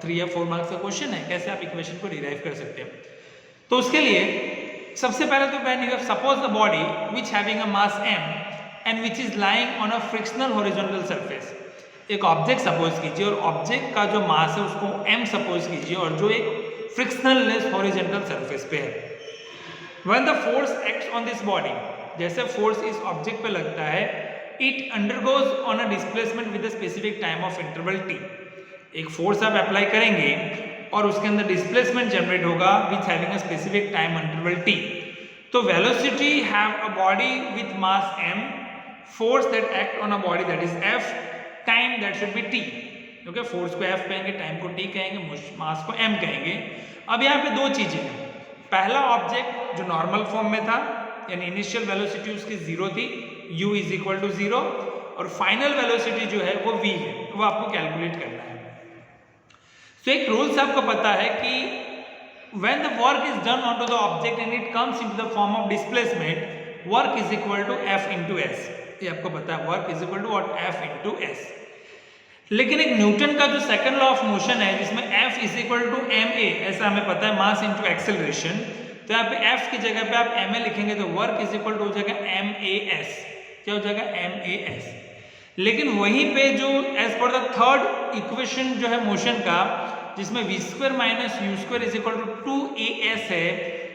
3 या 4 मार्क्स का क्वेश्चन है, कैसे आप इक्वेशन को डिराइव कर सकते हैं। तो उसके लिए सबसे पहले तो when you suppose the body which having a mass m and which is lying on a frictional horizontal surface, एक ऑब्जेक्ट सपोज कीजिए और ऑब्जेक्ट का जो मास है उसको m सपोज कीजिए और जो एक फ्रिक्शनल लेस हॉरिजॉन्टल सरफेस पे है। When the force acts on this body, जैसे फोर्स इस ऑब्जेक्ट पे लगता है, it undergoes on a displacement with a specific time of interval t। एक फोर्स आप अप्लाई करेंगे और उसके अंदर डिस्प्लेसमेंट जनरेट होगा with having a specific time interval t। तो velocity have a body with mass m, force that act on a body that is f, time that should B t। Okay, force को f कहेंगे, टाइम को t कहेंगे, मास को m कहेंगे। अब यहाँ पे दो चीजें हैं। पहला ऑब्जेक्ट जो नॉर्मल फॉर्म में था, यानी इनिशियल वेलोसिटी उसकी 0 थी, u इज इक्वल टू 0, और फाइनल वेलोसिटी जो है वो v है, वो आपको कैलकुलेट करना है। तो एक रूल्स आपको पता है कि when the work is done onto the object and it comes into the form of displacement, work is equal to F into S। ये आपको पता है, work is equal to what? F into S। लेकिन एक न्यूटन का जो सेकंड लॉ ऑफ मोशन है जिसमें F is equal to ma, ऐसा हमें पता है, मास इंटू एक्सेलरेशन, तो यहाँ पे F की जगह पे आप ma लिखेंगे तो वर्क इज इक्वल टू हो जाएगा mas। क्या हो जाएगा? mas। लेकिन वहीं पे जो as per the third equation जो है मोशन का, जिसमें v square minus u square is equal to 2as है,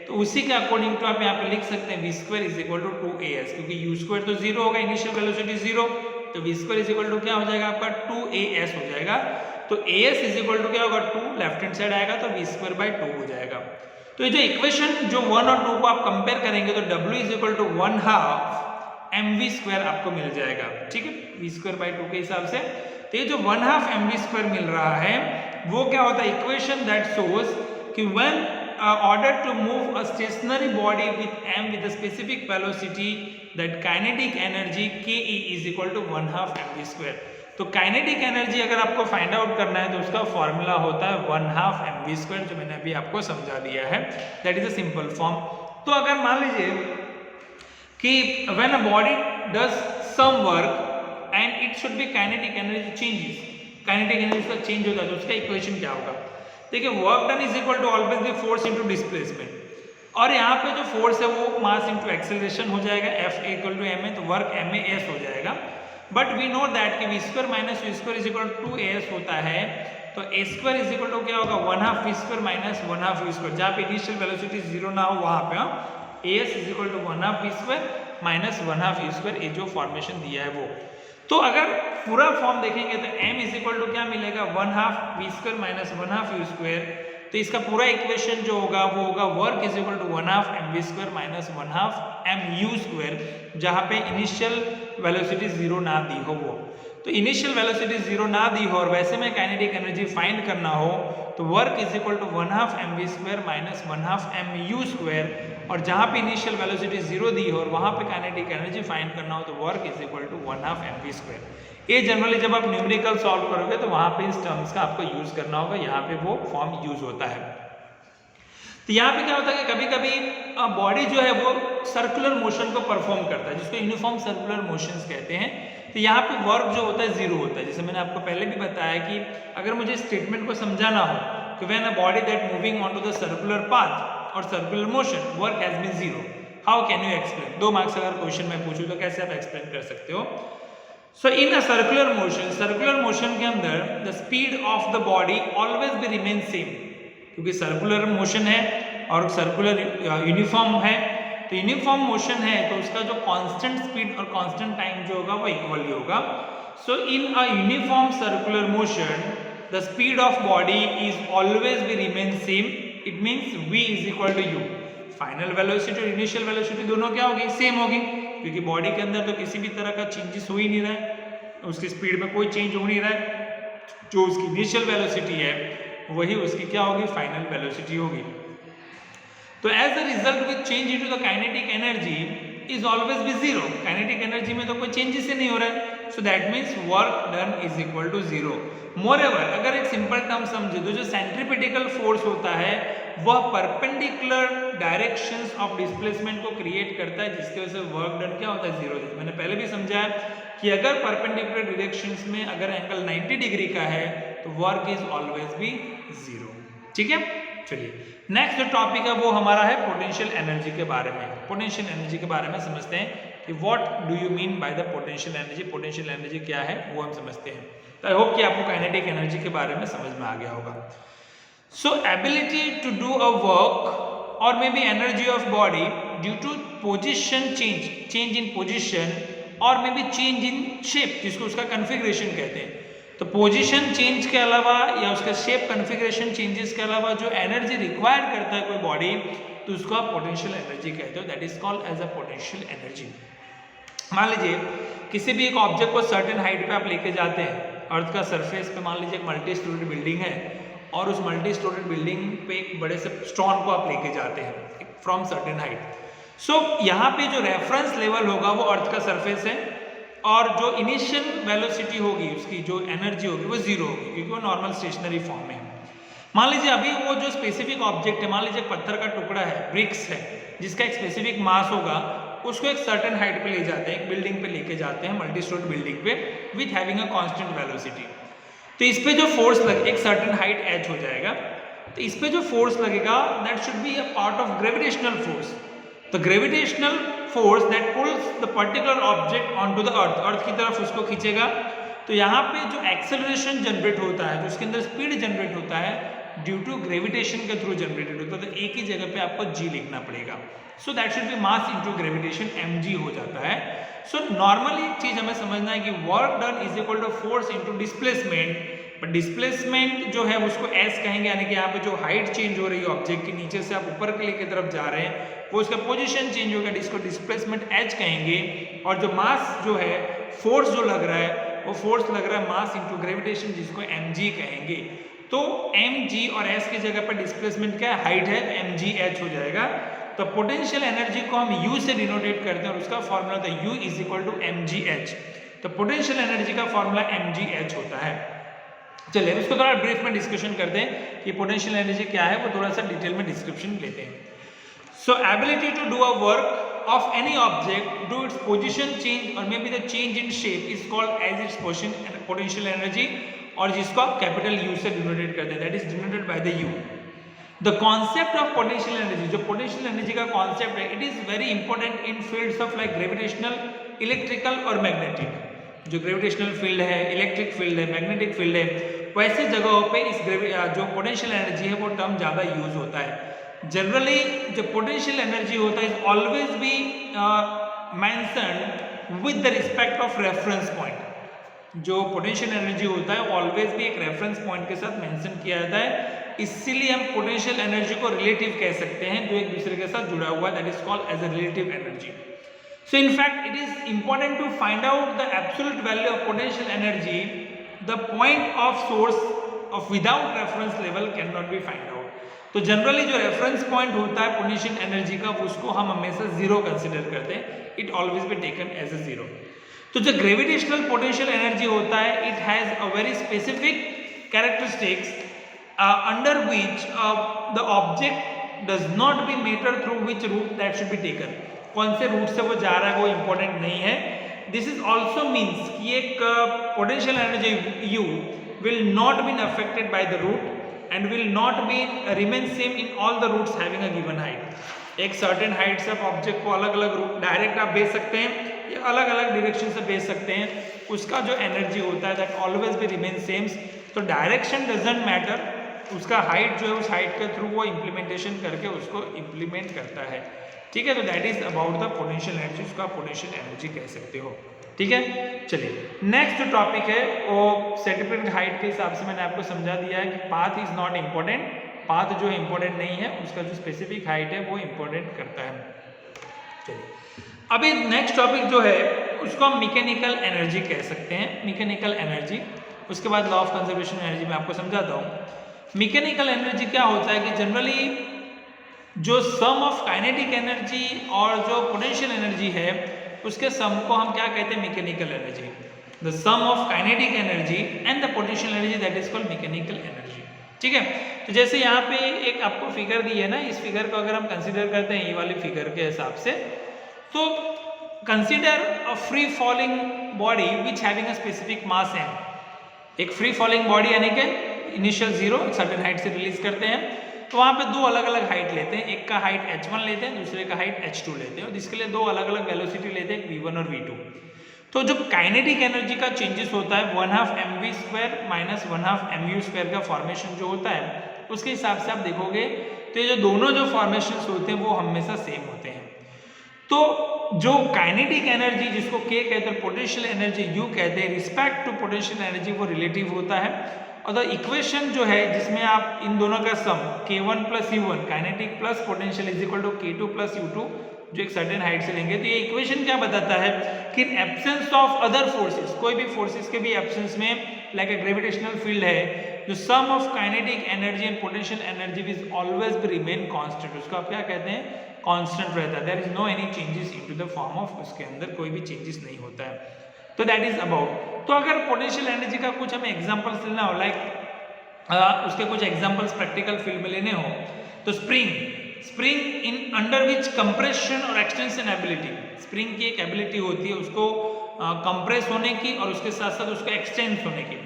तो उसी के अकॉर्डिंग टू आप यहाँ पे लिख सकते हैं v square is equal to 2as, क्योंकि u स्क्वायर तो 0 होगा, इनिशियल वेलोसिटी 0, तो v square is equal to क्या हो जाएगा आपका? 2as हो जाएगा। तो as इज इक्वल टू क्या होगा? 2, लेफ्ट हैंड साइड आएगा तो v स्क्वायर बाय 2 हो जाएगा। तो ये जो इक्वेशन जो 1 और 2 को आप कंपेयर करेंगे तो w is equal to 1/2 mv square आपको मिल जाएगा। ठीक है, v स्क्वायर बाय 2 के हिसाब से। तो ये जो 1/2 mv स्क्वायर मिल रहा है वो क्या होता है? इक्वेशन दैट शोज कि when order to move a stationary body with m with a specific velocity, that kinetic energy ke is equal to 1/2 mv square. तो काइनेटिक एनर्जी अगर आपको फाइंड आउट करना है तो उसका फॉर्मूला होता है 1/2 mv स्क्वायर, जो मैंने अभी आपको समझा दिया है, that is a simple form. तो अगर मान लीजिए कि when a body does some work and it should be kinetic energy changes, kinetic energy का चेंज होता है, तो उसका इक्वेशन क्या होगा? देखिए, work done is equal to always the force into displacement, और यहाँ पे जो फोर्स है वो मास इनटू एक्सेलरेशन हो जाएगा, F इक्वल टू ma, तो वर्क mas हो जाएगा। बट वी नो दैट कि v square minus u square is equal to 2as होता है, तो a square is equal to क्या होगा? 1/2 v square minus 1/2 u square, जहाँ पे इनिशियल वेलोसिटी 0 ना हो वहाँ पे as is equal to 1/2 v square minus 1/2 u square, ये जो फॉर्मेशन दिया है वो। तो अगर पूरा फॉर्म देखेंगे तो m इज इक्वल टू क्या मिलेगा? 1/2 v square minus 1/2 u square. तो इसका पूरा इक्वेशन जो होगा वो होगा work is equal to 1/2 mv square minus 1/2 mu square, जहाँ पे इनिशियल वेलोसिटी 0 ना दी हो वो। तो इनिशियल वेलोसिटी 0 ना दी हो और वैसे में काइनेटिक एनर्जी फाइंड करना हो तो work is equal to 1/2 mv square minus 1/2 mu square, और जहाँ पे इनिशियल वेलोसिटी 0 दी हो और वहाँ पे काइनेटिक एनर्जी फाइंड करना हो तो work is equal to 1/2 mv square. ये जनरली जब आप न्यूमेरिकल सॉल्व करोगे तो वहाँ पे इस टर्म्स का आपको यूज करना होगा, यहाँ पे वो फॉर्म यूज होता है। तो यहाँ पे क्या होता है कि कभी कभी बॉडी जो है वो सर्कुलर मोशन को परफॉर्म करता है, जिसको यूनिफॉर्म सर्कुलर मोशंस कहते हैं। तो यहाँ पे वर्क जो होता है 0 होता है। जैसे मैंने आपको पहले भी बताया कि अगर मुझे स्टेटमेंट को समझाना हो कि when a body that moving on to the circular path और circular motion work has been 0, how can you explain? 2 marks अगर क्वेश्चन में पूछूं तो कैसे आप एक्सप्लेन कर सकते हो? सो इन अ सर्कुलर मोशन के अंदर the speed of the body always be remain same, क्योंकि सर्कुलर मोशन है और सर्कुलर यूनिफॉर्म है, तो यूनिफॉर्म मोशन है तो उसका जो कांस्टेंट स्पीड और कांस्टेंट टाइम जो होगा वो इक्वल ही होगा। So in a uniform circular motion the speed of body is always be remain same, it means v is equal to u। Final velocity और इनिशियल वेलोसिटी दोनों क्या होगी, सेम होगी, क्योंकि बॉडी के अंदर तो किसी भी तरह का चेंजेस हो ही नहीं रहा है, उसकी स्पीड में कोई चेंज हो नहीं रहा है। जो उसकी इनिशियल वेलोसिटी है वही उसकी क्या होगी, फाइनल वेलोसिटी होगी। तो as a result with change into the kinetic energy is always be zero. Kinetic energy में तो कोई चेंजेस ही नहीं हो रहा है, so that means work done is equal to zero. Moreover अगर एक सिंपल टर्म समझे तो जो सेंट्रीपिटिकल फोर्स होता है वह परपेंडिकुलर डायरेक्शंस ऑफ डिस्प्लेसमेंट को क्रिएट करता है, जिसकी वजह से वर्क डन क्या होता है, जीरो। मैंने पहले भी समझाया कि अगर परपेंडिकुलर डायरेक्शंस में अगर एंगल 90 डिग्री का है तो work is always be zero. ठीक है, चलिए नेक्स्ट जो टॉपिक है वो हमारा है पोटेंशियल एनर्जी के बारे में। पोटेंशियल एनर्जी के बारे में समझते हैं कि what do you mean by the potential energy. Potential energy क्या है वो हम समझते हैं। तो आई होप कि आपको काइनेटिक एनर्जी के बारे में समझ में आ गया होगा। So ability to do a work और may be energy of body due to position change, change in position और may be change in shape, जिसको उसका कन्फिग्रेशन कहते हैं। तो पोजीशन चेंज के अलावा या उसका शेप कन्फिग्रेशन चेंजेस के अलावा जो एनर्जी रिक्वायर्ड करता है कोई बॉडी, तो उसको आप पोटेंशियल एनर्जी कहते हो, that is called as a potential energy. मान लीजिए किसी भी एक ऑब्जेक्ट को सर्टेन हाइट पे आप लेके जाते हैं, अर्थ का सरफेस पे मान लीजिए एक मल्टी स्टोरेड बिल्डिंग है और उस मल्टी स्टोरेड बिल्डिंग पे एक बड़े से स्टोन को आप लेके जाते हैं फ्रॉम सर्टेन हाइट। सो यहाँ पे जो रेफरेंस लेवल होगा वो अर्थ का सरफेस है और जो इनिशियल वेलोसिटी होगी उसकी जो एनर्जी होगी वो जीरो होगी, क्योंकि वो नॉर्मल स्टेशनरी फॉर्म में है। मान लीजिए अभी वो जो स्पेसिफिक ऑब्जेक्ट है, मान लीजिए पत्थर का टुकड़ा है, ब्रिक्स है, जिसका एक स्पेसिफिक मास होगा, उसको एक सर्टेन हाइट पे ले जाते हैं, एक बिल्डिंग पे लेके जाते हैं, मल्टी स्टोरेड बिल्डिंग पे with having a constant velocity. तो इस पे जो फोर्स लगे, एक सर्टेन हाइट एच हो जाएगा, तो इस पे जो फोर्स लगेगा that should be a part of gravitational force. The gravitational force that pulls the particular object on to the earth, earth की तरफ उसको खींचेगा। तो यहाँ पे जो एक्सेलरेशन जनरेट होता है, जो उसके अंदर स्पीड जनरेट होता है, ड्यू टू ग्रेविटेशन के थ्रू जनरेटेड होता है, तो एक ही जगह पे आपको जी लिखना पड़ेगा। So that should B mass into gravitation, mg हो जाता है। सो नॉर्मली एक चीज हमें समझना है कि work done is equal to force into displacement, but displacement जो है उसको एस कहेंगे, यानी कि यहाँ पे जो हाइट चेंज हो रही है ऑब्जेक्ट की, नीचे से आप ऊपर के लिए की तरफ जा रहे हैं, वो उसका पोजीशन चेंज होगा, जिसको डिस्प्लेसमेंट एच कहेंगे। और जो मास जो है, फोर्स जो लग रहा है, वो फोर्स लग रहा है मास इनटू ग्रेविटेशन, जिसको mg कहेंगे। तो mg और s की जगह पर डिस्प्लेसमेंट क्या है, हाइट है, तो mgh हो जाएगा। तो पोटेंशियल एनर्जी को हम u से डिनोटेट करते हैं और उसका फॉर्मूला होता है u is equal to mgh। तो पोटेंशियल एनर्जी का फॉर्मूला mgh होता है। चलिए इसको थोड़ा ब्रीफ में डिस्कशन करते हैं कि पोटेंशियल एनर्जी क्या है, वो थोड़ा सा डिटेल में डिस्क्रिप्शन लेते हैं। So ability to do a work of any object, do its position change or maybe the change in shape is called as its potential energy, और जिसको आप कैपिटल U से डिनोटेट करते हैं, that is denoted by the U. The concept of potential energy, जो potential energy का concept है, it is very important in fields of like gravitational, electrical और magnetic. जो gravitational field है, electric field है, magnetic field है, वैसे जगहों पे इस जो potential energy है वो टर्म ज़्यादा यूज होता है। जनरली जो पोटेंशियल एनर्जी होता है is always B mentioned with the respect of reference point. जो पोटेंशियल एनर्जी होता है ऑलवेज भी एक रेफरेंस पॉइंट के साथ मेंशन किया जाता है, इसीलिए हम पोटेंशियल एनर्जी को रिलेटिव कह सकते हैं, जो एक दूसरे के साथ जुड़ा हुआ है, that is called as a relative energy. So in fact it is important to find out the absolute value of potential energy, the point of source of without reference level can not be find out. तो जनरली जो रेफरेंस पॉइंट होता है पोटेंशियल एनर्जी का, उसको हम हमेशा जीरो कंसीडर करते हैं, it always be taken as a zero. तो जो ग्रेविटेशनल पोटेंशियल एनर्जी होता है, it has a very specific characteristics under which the object does not be matter through which route that should be taken. कौन से रूट से वो जा रहा है वो इंपॉर्टेंट नहीं है। दिस इज ऑल्सो मीन्स कि एक potential energy U will not be affected by the root and will not be remain same in all the routes having a given height. एक सर्टेन हाइट से आप ऑब्जेक्ट को अलग अलग रूट डायरेक्ट आप भेज सकते हैं या अलग अलग डायरेक्शन से भेज सकते हैं, उसका जो एनर्जी होता है that always be remain same. तो डायरेक्शन डजंट मैटर, उसका हाइट जो है उस हाइट के थ्रू वो इम्प्लीमेंटेशन करके उसको इम्प्लीमेंट करता है। ठीक है, तो that is about the potential energy, उसको आप पोटेंशियल एनर्जी कह सकते हो। ठीक है, चलिए नेक्स्ट जो टॉपिक है वो सेंटीपीड हाइट के हिसाब से मैंने आपको समझा दिया है कि path is not important, path जो है इम्पोर्टेंट नहीं है, उसका जो स्पेसिफिक हाइट है वो इम्पोर्टेंट करता है। चलिए अभी नेक्स्ट टॉपिक जो है उसको हम मैकेनिकल एनर्जी कह सकते हैं, मैकेनिकल एनर्जी। उसके बाद लॉ ऑफ कंजर्वेशन एनर्जी मैं आपको समझाता हूँ। मैकेनिकल एनर्जी क्या होता है कि जनरली जो सम ऑफ काइनेटिक एनर्जी और जो पोटेंशियल एनर्जी है उसके सम को हम क्या कहते हैं, mechanical energy. The sum of kinetic energy and the potential energy that is called mechanical energy. ठीक है, तो जैसे यहाँ पे एक आपको फिगर दी है ना, इस फिगर को अगर हम कंसीडर करते हैं ये वाली फिगर के हिसाब से, तो consider a free falling body which having a specific mass m। एक फ्री फॉलिंग बॉडी यानी कि इनिशियल जीरो सर्टेन हाइट से रिलीज करते हैं, तो वहाँ पे दो अलग अलग हाइट लेते हैं, एक का हाइट h1 लेते हैं, दूसरे का हाइट h2 लेते हैं, और जिसके लिए दो अलग अलग वेलोसिटी लेते हैं, v1 और v2। तो जो काइनेटिक एनर्जी का चेंजेस होता है 1/2 mv² माइनस 1/2 mu² का फॉर्मेशन जो होता है, उसके हिसाब से आप देखोगे तो ये जो दोनों जो फॉर्मेशन होते हैं वो हमेशा सेम होते हैं। तो जो काइनेटिक एनर्जी जिसको K कहते हैं, पोटेंशियल एनर्जी U कहते हैं, रिस्पेक्ट टू पोटेंशियल एनर्जी वो रिलेटिव होता है। और द इक्वेशन जो है जिसमें आप इन दोनों का sum K1 plus U1 kinetic plus potential is equal to K2 plus U2 जो एक सर्टेन हाइट से लेंगे, तो ये इक्वेशन क्या बताता है कि in absence of other forces, कोई भी फोर्सेस के भी एब्सेंस में, लाइक ए ग्रेविटेशनल फील्ड है, जो sum of kinetic energy and potential energy will always be remain constant, उसको आप क्या कहते हैं, कांस्टेंट रहता है। There is no any changes into the form of, उसके अंदर कोई भी चेंजेस नहीं होता है। तो दैट इज अबाउट। तो अगर पोटेंशियल एनर्जी का कुछ हमें एग्जांपल्स लेना हो, लाइक उसके कुछ एग्जांपल्स प्रैक्टिकल फील्ड में लेने हो, तो spring in under which compression और एक्सटेंशन एबिलिटी, स्प्रिंग की एक एबिलिटी होती है उसको कंप्रेस होने की और उसके साथ साथ उसको एक्सटेंड होने की।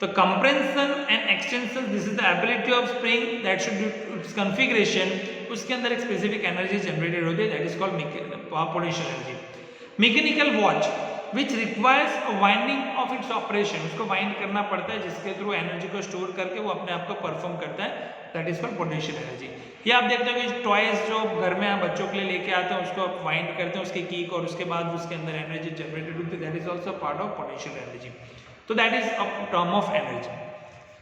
तो compression and extension, this is the ability of spring that should do it's configuration, उसके अंदर एक स्पेसिफिक एनर्जी जनरेटेड होती है, that is called potential energy. Mechanical watch which requires a winding of its operation, उसको वाइंड करना पड़ता है जिसके थ्रू एनर्जी को स्टोर करके वो अपने आप को परफॉर्म करता है, that is called potential energy. ये आप देखते हो कि टॉयज जो घर में आप बच्चों के लिए लेके आते हैं उसको आप वाइंड करते हैं उसकी कीक, और उसके बाद उसके अंदर एनर्जी जनरेटेड होती है, that is also part of potential energy. तो that is a term of energy.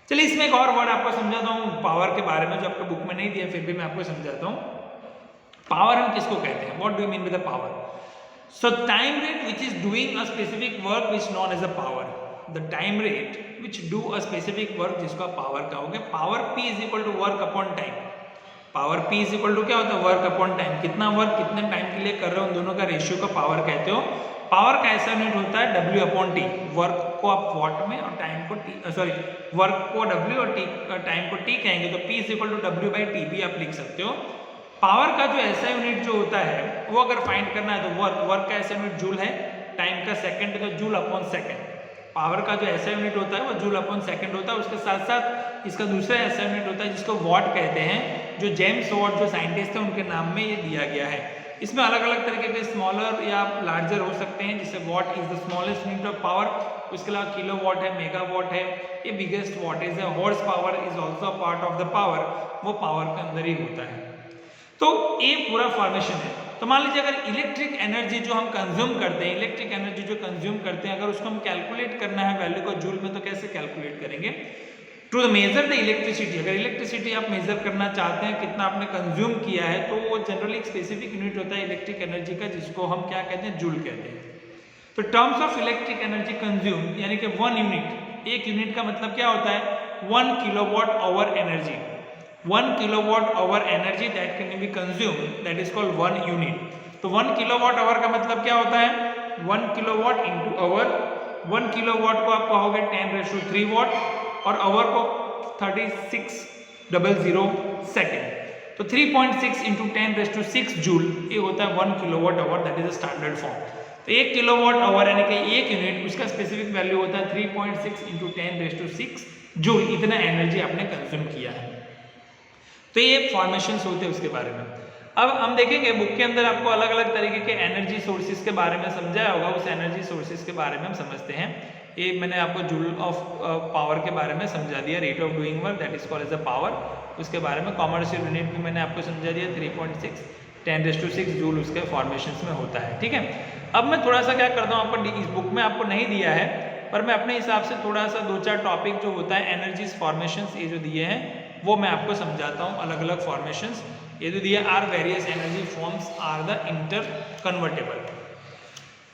चलिए इसमें एक और वर्ड आपको समझाता हूँ पावर के बारे में, जो आपको बुक में नहीं दिया फिर भी मैं आपको समझाता हूँ। पावर हम किसको कहते हैं, what do you mean with the power? So time rate which is doing a specific work which known as a power, the time rate which do a specific work जिसको आप power कहोगे। power P is equal to work upon time, power P is equal to क्या होता है, work upon time, कितना वर्क कितने टाइम के लिए कर रहे हो, उन दोनों का रेशियो का पावर कहते हो। पावर का ऐसा यूनिट होता है W अपॉन T, वर्क को आप वॉट में और टाइम को वर्क को W और टाइम को T कहेंगे, तो P is equal to W by T भी आप लिख सकते हो। पावर का जो ऐसा यूनिट जो होता है वो अगर फाइंड करना है तो वर्क का ऐसा यूनिट जूल है, टाइम का सेकंड है तो जूल अपॉन सेकंड। पावर का जो ऐसा यूनिट होता है वो जूल अपॉन सेकंड होता है। उसके साथ साथ इसका दूसरा ऐसा यूनिट होता है जिसको वॉट कहते हैं, जो जेम्स वॉट जो साइंटिस्ट है उनके नाम में ये दिया गया है। इसमें अलग अलग तरीके के स्मॉलर या लार्जर हो सकते हैं, जिससे what is the smallest unit of power. उसके अलावा किलो वॉट है, मेगा वॉट है, ये बिगेस्ट वॉटेज है। Horse power is also part of the power, वो पावर के अंदर ही होता है। तो ये पूरा फॉर्मेशन है। तो मान लीजिए अगर इलेक्ट्रिक एनर्जी जो हम कंज्यूम करते हैं, इलेक्ट्रिक एनर्जी जो कंज्यूम करते हैं, अगर उसको हम कैलकुलेट करना है वैल्यू को जूल में, तो कैसे कैलकुलेट करेंगे? टू मेजर द इलेक्ट्रिसिटी, अगर इलेक्ट्रिसिटी आप मेजर करना चाहते हैं कितना आपने कंज्यूम किया है, तो वो जनरली एक स्पेसिफिक यूनिट होता है इलेक्ट्रिक एनर्जी का, जिसको हम क्या कहते हैं, जूल कहते हैं। तो terms of electric energy consume यानी कि 1 यूनिट, एक यूनिट का मतलब क्या होता है, 1 kilowatt hour energy, 1 kilowatt hour energy that can B consume, that is called 1 unit. तो 1 किलोवाट आवर का मतलब क्या होता है, 1 किलोवाट इंटू आवर। 1 किलोवाट को आप कहोगे 10⁻³ वाट और आवर को 3600 सेकेंड, तो 3.6 इंटू 10⁻6 जूल, ये होता है 1 kilowatt hour, that is a standard form. तो 1 किलोवाट आवर यानी कि एक यूनिट, उसका स्पेसिफिक वैल्यू होता है 3.6 इंटू 10⁻6 जूल, इतना एनर्जी आपने कंज्यूम किया है। तो ये फॉर्मेशंस होते हैं उसके बारे में। अब हम देखेंगे बुक के अंदर आपको अलग अलग तरीके के एनर्जी सोर्सेज के बारे में समझाया होगा, उस एनर्जी सोर्सेज के बारे में हम समझते हैं। ये मैंने आपको जूल ऑफ पावर के बारे में समझा दिया, rate of doing work that is called as a power, उसके बारे में कॉमर्शियल यूनिट भी मैंने आपको समझा दिया 3.6 10⁻⁶ जूल उसके फॉर्मेशंस में होता है। ठीक है, अब मैं थोड़ा सा क्या करता हूँ, आपको इस बुक में आपको नहीं दिया है पर मैं अपने हिसाब से थोड़ा सा 2-4 टॉपिक जो होता है एनर्जीज फॉर्मेशंस ये जो दिए हैं वो मैं आपको समझाता हूँ। अलग अलग फॉर्मेशंस ये जो दिए are various energy forms are the interconvertible.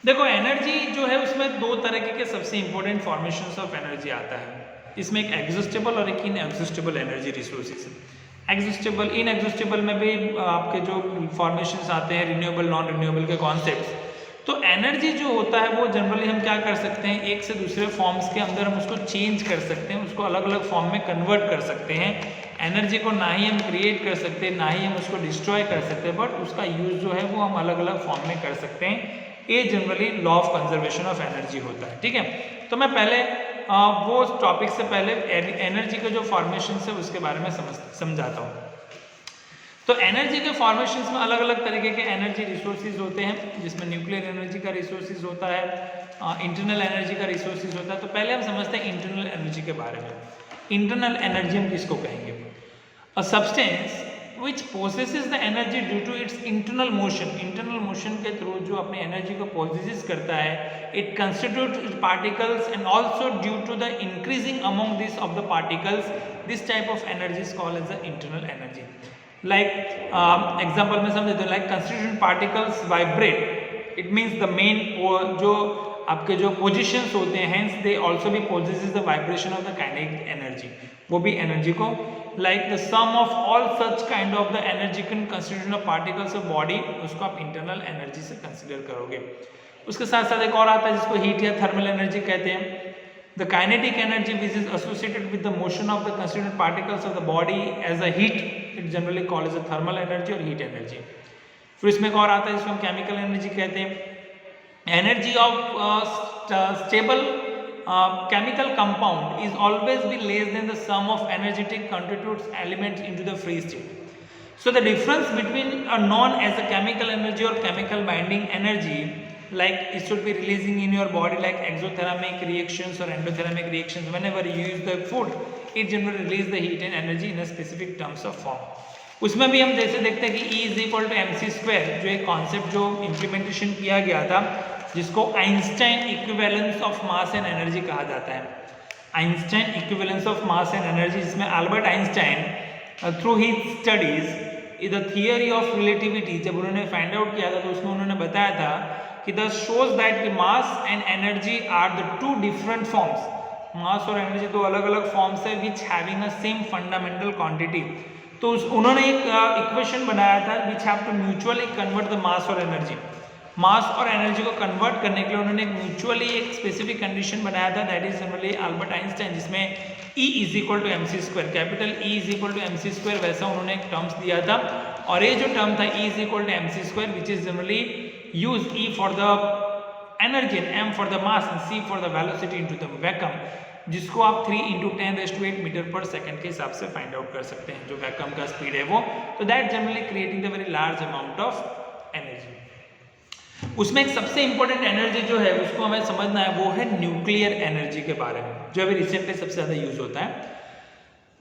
देखो एनर्जी जो है उसमें दो तरह के सबसे इंपॉर्टेंट फॉर्मेशंस ऑफ एनर्जी आता है, इसमें एक एग्जॉस्टेबल और एक इनएग्जॉस्टेबल एनर्जी रिसोर्सेज है। एग्जॉस्टेबल इनएग्जॉस्टेबल में भी आपके जो फॉर्मेशंस आते हैं रिन्यूएबल नॉन रिन्यूएबल के कॉन्सेप्ट्स, तो एनर्जी जो होता है वो जनरली हम क्या कर सकते हैं, एक से दूसरे फॉर्म्स के अंदर हम उसको चेंज कर सकते हैं, उसको अलग अलग फॉर्म में कन्वर्ट कर सकते हैं। एनर्जी को ना ही हम क्रिएट कर सकते, ना ही हम उसको डिस्ट्रॉय कर सकते, बट उसका यूज जो है वो हम अलग अलग फॉर्म में कर सकते हैं। ये generally law of conservation of energy होता है। ठीक है, तो मैं पहले वो टॉपिक से पहले एनर्जी के जो फॉर्मेशन है उसके बारे में समझाता हूँ। तो एनर्जी के फॉर्मेशंस में अलग अलग तरीके के एनर्जी रिसोर्सेज होते हैं, जिसमें न्यूक्लियर एनर्जी का रिसोर्सेज होता है, इंटरनल एनर्जी का रिसोर्सेज होता है। तो पहले हम समझते हैं इंटरनल एनर्जी के बारे में। इंटरनल एनर्जी हम किसको कहेंगे, a substance which possesses the energy due to its internal motion, internal motion के थ्रू जो अपनी एनर्जी को possesses करता है, it constitutes its particles and also due to the increasing among this of the particles, this type of energy is called as the internal energy. Like example में समझते हैं, like constituent particles vibrate, it means the main जो आपके जो पोजिशंस होते हैं hence they also be possesses the vibration of the kinetic energy, वो भी एनर्जी को like the sum of all such kind of the energy constituent of particles of body, उसको आप internal energy से कंसिडर करोगे। उसके साथ साथ एक और आता है जिसको हीट या थर्मल एनर्जी कहते हैं। The kinetic energy which is associated with the motion of the constituent particles of the body as a heat, it generally called as a thermal energy or heat energy. फिर इसमें एक और आता है जिसको हम केमिकल एनर्जी कहते हैं। Energy of stable chemical compound is always be less than the sum of energetic constituent elements into the free state. So the difference between a known as a chemical energy or chemical binding energy, like it should be releasing in your body like exothermic reactions or endothermic reactions. Whenever you use the food, it generally release the heat and energy in a specific terms of form. उसमें भी हम जैसे देखते हैं कि E is equal to mc², जो एक कॉन्सेप्ट जो इम्प्लीमेंटेशन किया गया था जिसको Einstein equivalence of mass and energy कहा जाता है। Einstein equivalence of mass and energy, जिसमें Albert Einstein through his studies the theory of relativity जब उन्होंने फाइंड आउट किया था तो उसमें उन्होंने बताया था कि द शोज दैट कि mass and energy are the two different forms, mass और एनर्जी दो अलग अलग फॉर्म्स है which having a same fundamental quantity. तो उन्होंने एक इक्वेशन बनाया था which have to mutually convert the mass और एनर्जी। मास और एनर्जी को कन्वर्ट करने के लिए उन्होंने एक म्यूचुअली एक स्पेसिफिक कंडीशन बनाया था, that is generally Albert Einstein, जिसमें E is equal to mc², capital E is equal to mc², वैसा उन्होंने एक टर्म्स दिया था। और ये जो टर्म था E is equal to mc², which is generally use E for the energy and M for the mass and C for the velocity into the vacuum, जिसको आप 3 × 10⁸ मीटर पर सेकंड के हिसाब से फाइंड आउट कर सकते हैं, जो वैक्यूम का स्पीड है वो। तो that generally creating the very large amount of energy. उसमें एक सबसे इंपॉर्टेंट एनर्जी जो है उसको हमें समझना है, वो है न्यूक्लियर एनर्जी के बारे में, जो अभी रिसेंटली सबसे ज्यादा यूज होता है।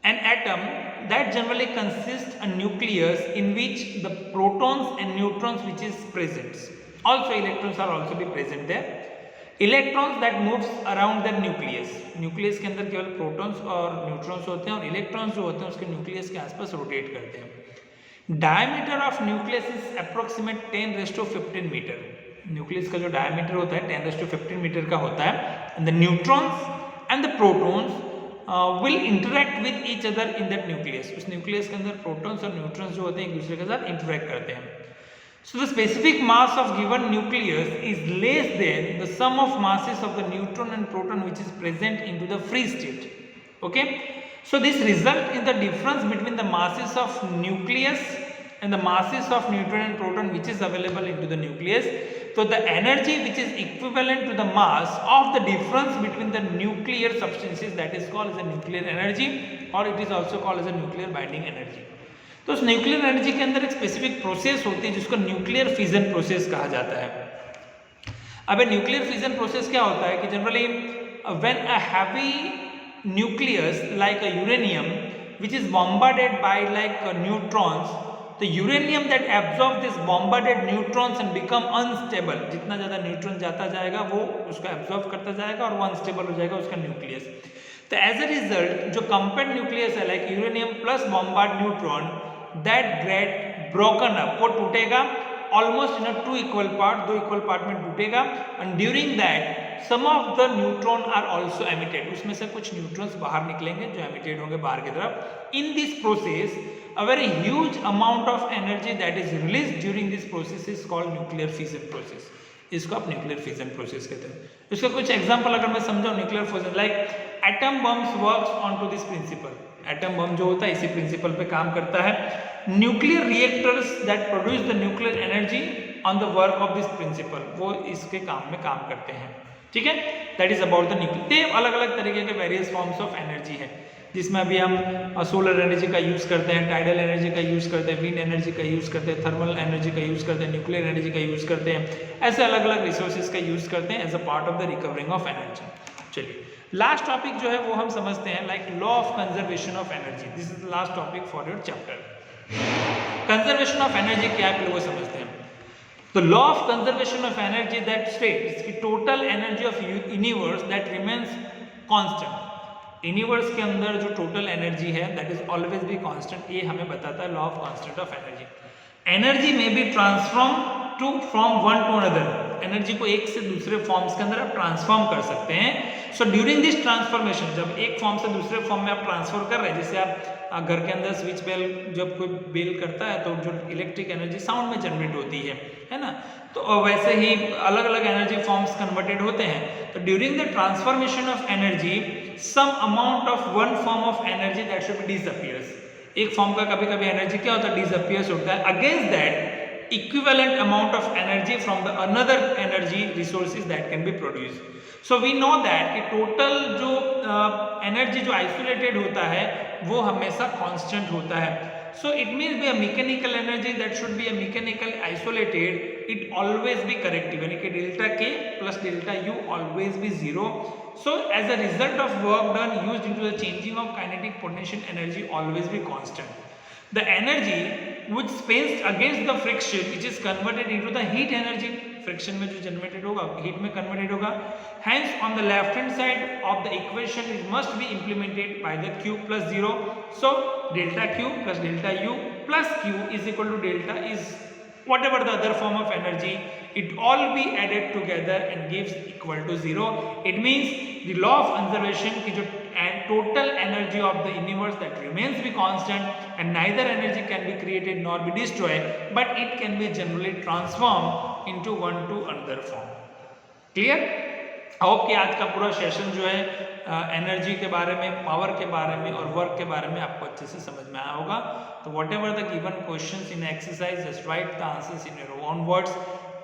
An atom that generally consist a nucleus in which the protons and neutrons which is present, also electrons are also be present there. Electrons that moves around the nucleus, nucleus के अंदर केवल प्रोटॉन्स और न्यूट्रॉन्स होते हैं और इलेक्ट्रॉन्स जो होते हैं उसके न्यूक्लियस के आसपास रोटेट करते हैं। Diameter of nucleus is approximate 10⁻15 metre. Nucleus का जो डायमीटर होता है 10⁻15 मीटर का होता है। The neutrons and the protons will interact with each other in that nucleus, उस न्यूक्लियस के अंदर प्रोटॉन्स और न्यूट्रॉन्स जो होते हैं एक दूसरे के साथ इंटरेक्ट करते हैं। So the specific mass of given nucleus is less than the sum of masses of the neutron and proton which is present into the free state. Okay, so this result in the difference between the masses of nucleus and the masses of neutron and proton which is available into the nucleus. So the energy which is equivalent to the mass of the difference between the nuclear substances, that is called as a nuclear energy, or it is also called as a nuclear binding energy. तो उस न्यूक्लियर एनर्जी के अंदर एक स्पेसिफिक प्रोसेस होती है जिसको न्यूक्लियर फिजन प्रोसेस कहा जाता है। अब न्यूक्लियर फिजन प्रोसेस क्या होता है कि generally when a heavy nucleus like a uranium which is bombarded by like neutrons, the uranium that absorb this bombarded neutrons and become unstable, जितना ज़्यादा न्यूट्रॉन जाता जाएगा वो उसको एब्जॉर्ब करता जाएगा और वो अनस्टेबल हो जाएगा उसका न्यूक्लियस। तो एज अ रिजल्ट जो कंपेक्ट न्यूक्लियस है like uranium plus bombard neutron, that get broken up, वो टूटेगा almost in two equal part, दो इक्वल पार्ट में टूटेगा। And during that some of the neutron are also emitted, उसमें से कुछ न्यूट्रॉन्स बाहर निकलेंगे जो एमिटेड होंगे बाहर की तरफ। In this process a very huge amount of energy that is released during this process is called nuclear fission process, इसको आप न्यूक्लियर फिजन प्रोसेस कहते हैं। इसका कुछ एग्जांपल अगर मैं समझाऊं nuclear fission, like atom bombs works on to this principle, atom bomb जो होता है इसी प्रिंसिपल पे काम करता है। Nuclear reactors that produce the nuclear energy on the work of this principle, वो इसके काम में काम करते हैं, ठीक है। That is about the nuclear. अलग अलग तरीके के वेरियस फॉर्म्स ऑफ एनर्जी है जिसमें अभी हम सोलर एनर्जी का यूज़ करते हैं, टाइडल एनर्जी का यूज़ करते हैं, विंड एनर्जी का यूज़ करते हैं, थर्मल एनर्जी का यूज़ करते हैं, न्यूक्लियर एनर्जी का यूज़ करते हैं, ऐसे अलग अलग रिसोर्सेज का यूज़ करते हैं as a part of the recovering of energy. चलिए लास्ट टॉपिक जो है वो हम समझते हैं like law of conservation of energy. This is the last topic for your chapter. Conservation of energy क्या है लोग समझते हैं। The law of conservation of energy that states कि total energy of universe that remains constant, universe के अंदर जो टोटल एनर्जी है that is always be constant, ये हमें बताता है law of constant of energy. Energy में be transform to from one to another, energy को एक से दूसरे फॉर्म्स के अंदर आप ट्रांसफॉर्म कर सकते हैं। सो ड्यूरिंग दिस ट्रांसफॉर्मेशन, जब एक फॉर्म से दूसरे फॉर्म में आप ट्रांसफर कर रहे हैं, जैसे आप घर के अंदर स्विच बेल जब कोई बेल करता है तो जो इलेक्ट्रिक एनर्जी साउंड में जनरेट होती है ना, तो वैसे ही अलग अलग एनर्जी फॉर्म्स कन्वर्टेड होते हैं। तो during the transformation of energy some amount of one form of energy that should be disappears, एक फॉर्म का कभी कभी एनर्जी क्या होता है डिसअपियर्स होता है, against that equivalent amount of energy from the another energy resources that can be produced। so we know that कि total जो energy जो isolated होता है वो हमेशा constant होता है। so it means be a mechanical energy that should be a mechanical isolated, it always be corrective, यानी कि delta k plus delta u always be zero। so as a result of work done used into the changing of kinetic potential energy always be constant। the energy which spins against the friction which is converted into the heat energy, friction में जो generated होगा heat में converted होगा। hence on the left hand side of the equation it must be implemented by the q plus 0। so delta q plus delta u plus q is equal to delta is whatever the other form of energy, it all be added together and gives equal to 0। it means the law of conservation की जो total energy of the universe that remains be constant and neither energy can be created nor be destroyed but it can be generally transformed into one to another form। clear? Hope कि आज का पूरा सेशन जो है एनर्जी के बारे में, पावर के बारे में और वर्क के बारे में आपको अच्छे से समझ में आया होगा। तो what ever the given questions in exercise just right the answers in your own words,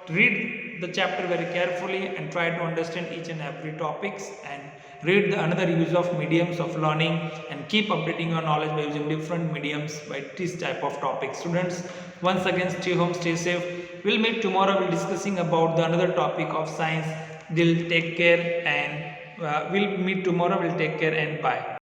read the chapter very carefully and try to understand each and every topics and read the another use of mediums of learning and keep updating your knowledge by using different mediums by this type of topics। students, once again stay home, stay safe, we'll meet tomorrow, we'll discussing about the another topic of science। We'll take care and we'll meet tomorrow, we'll take care and bye।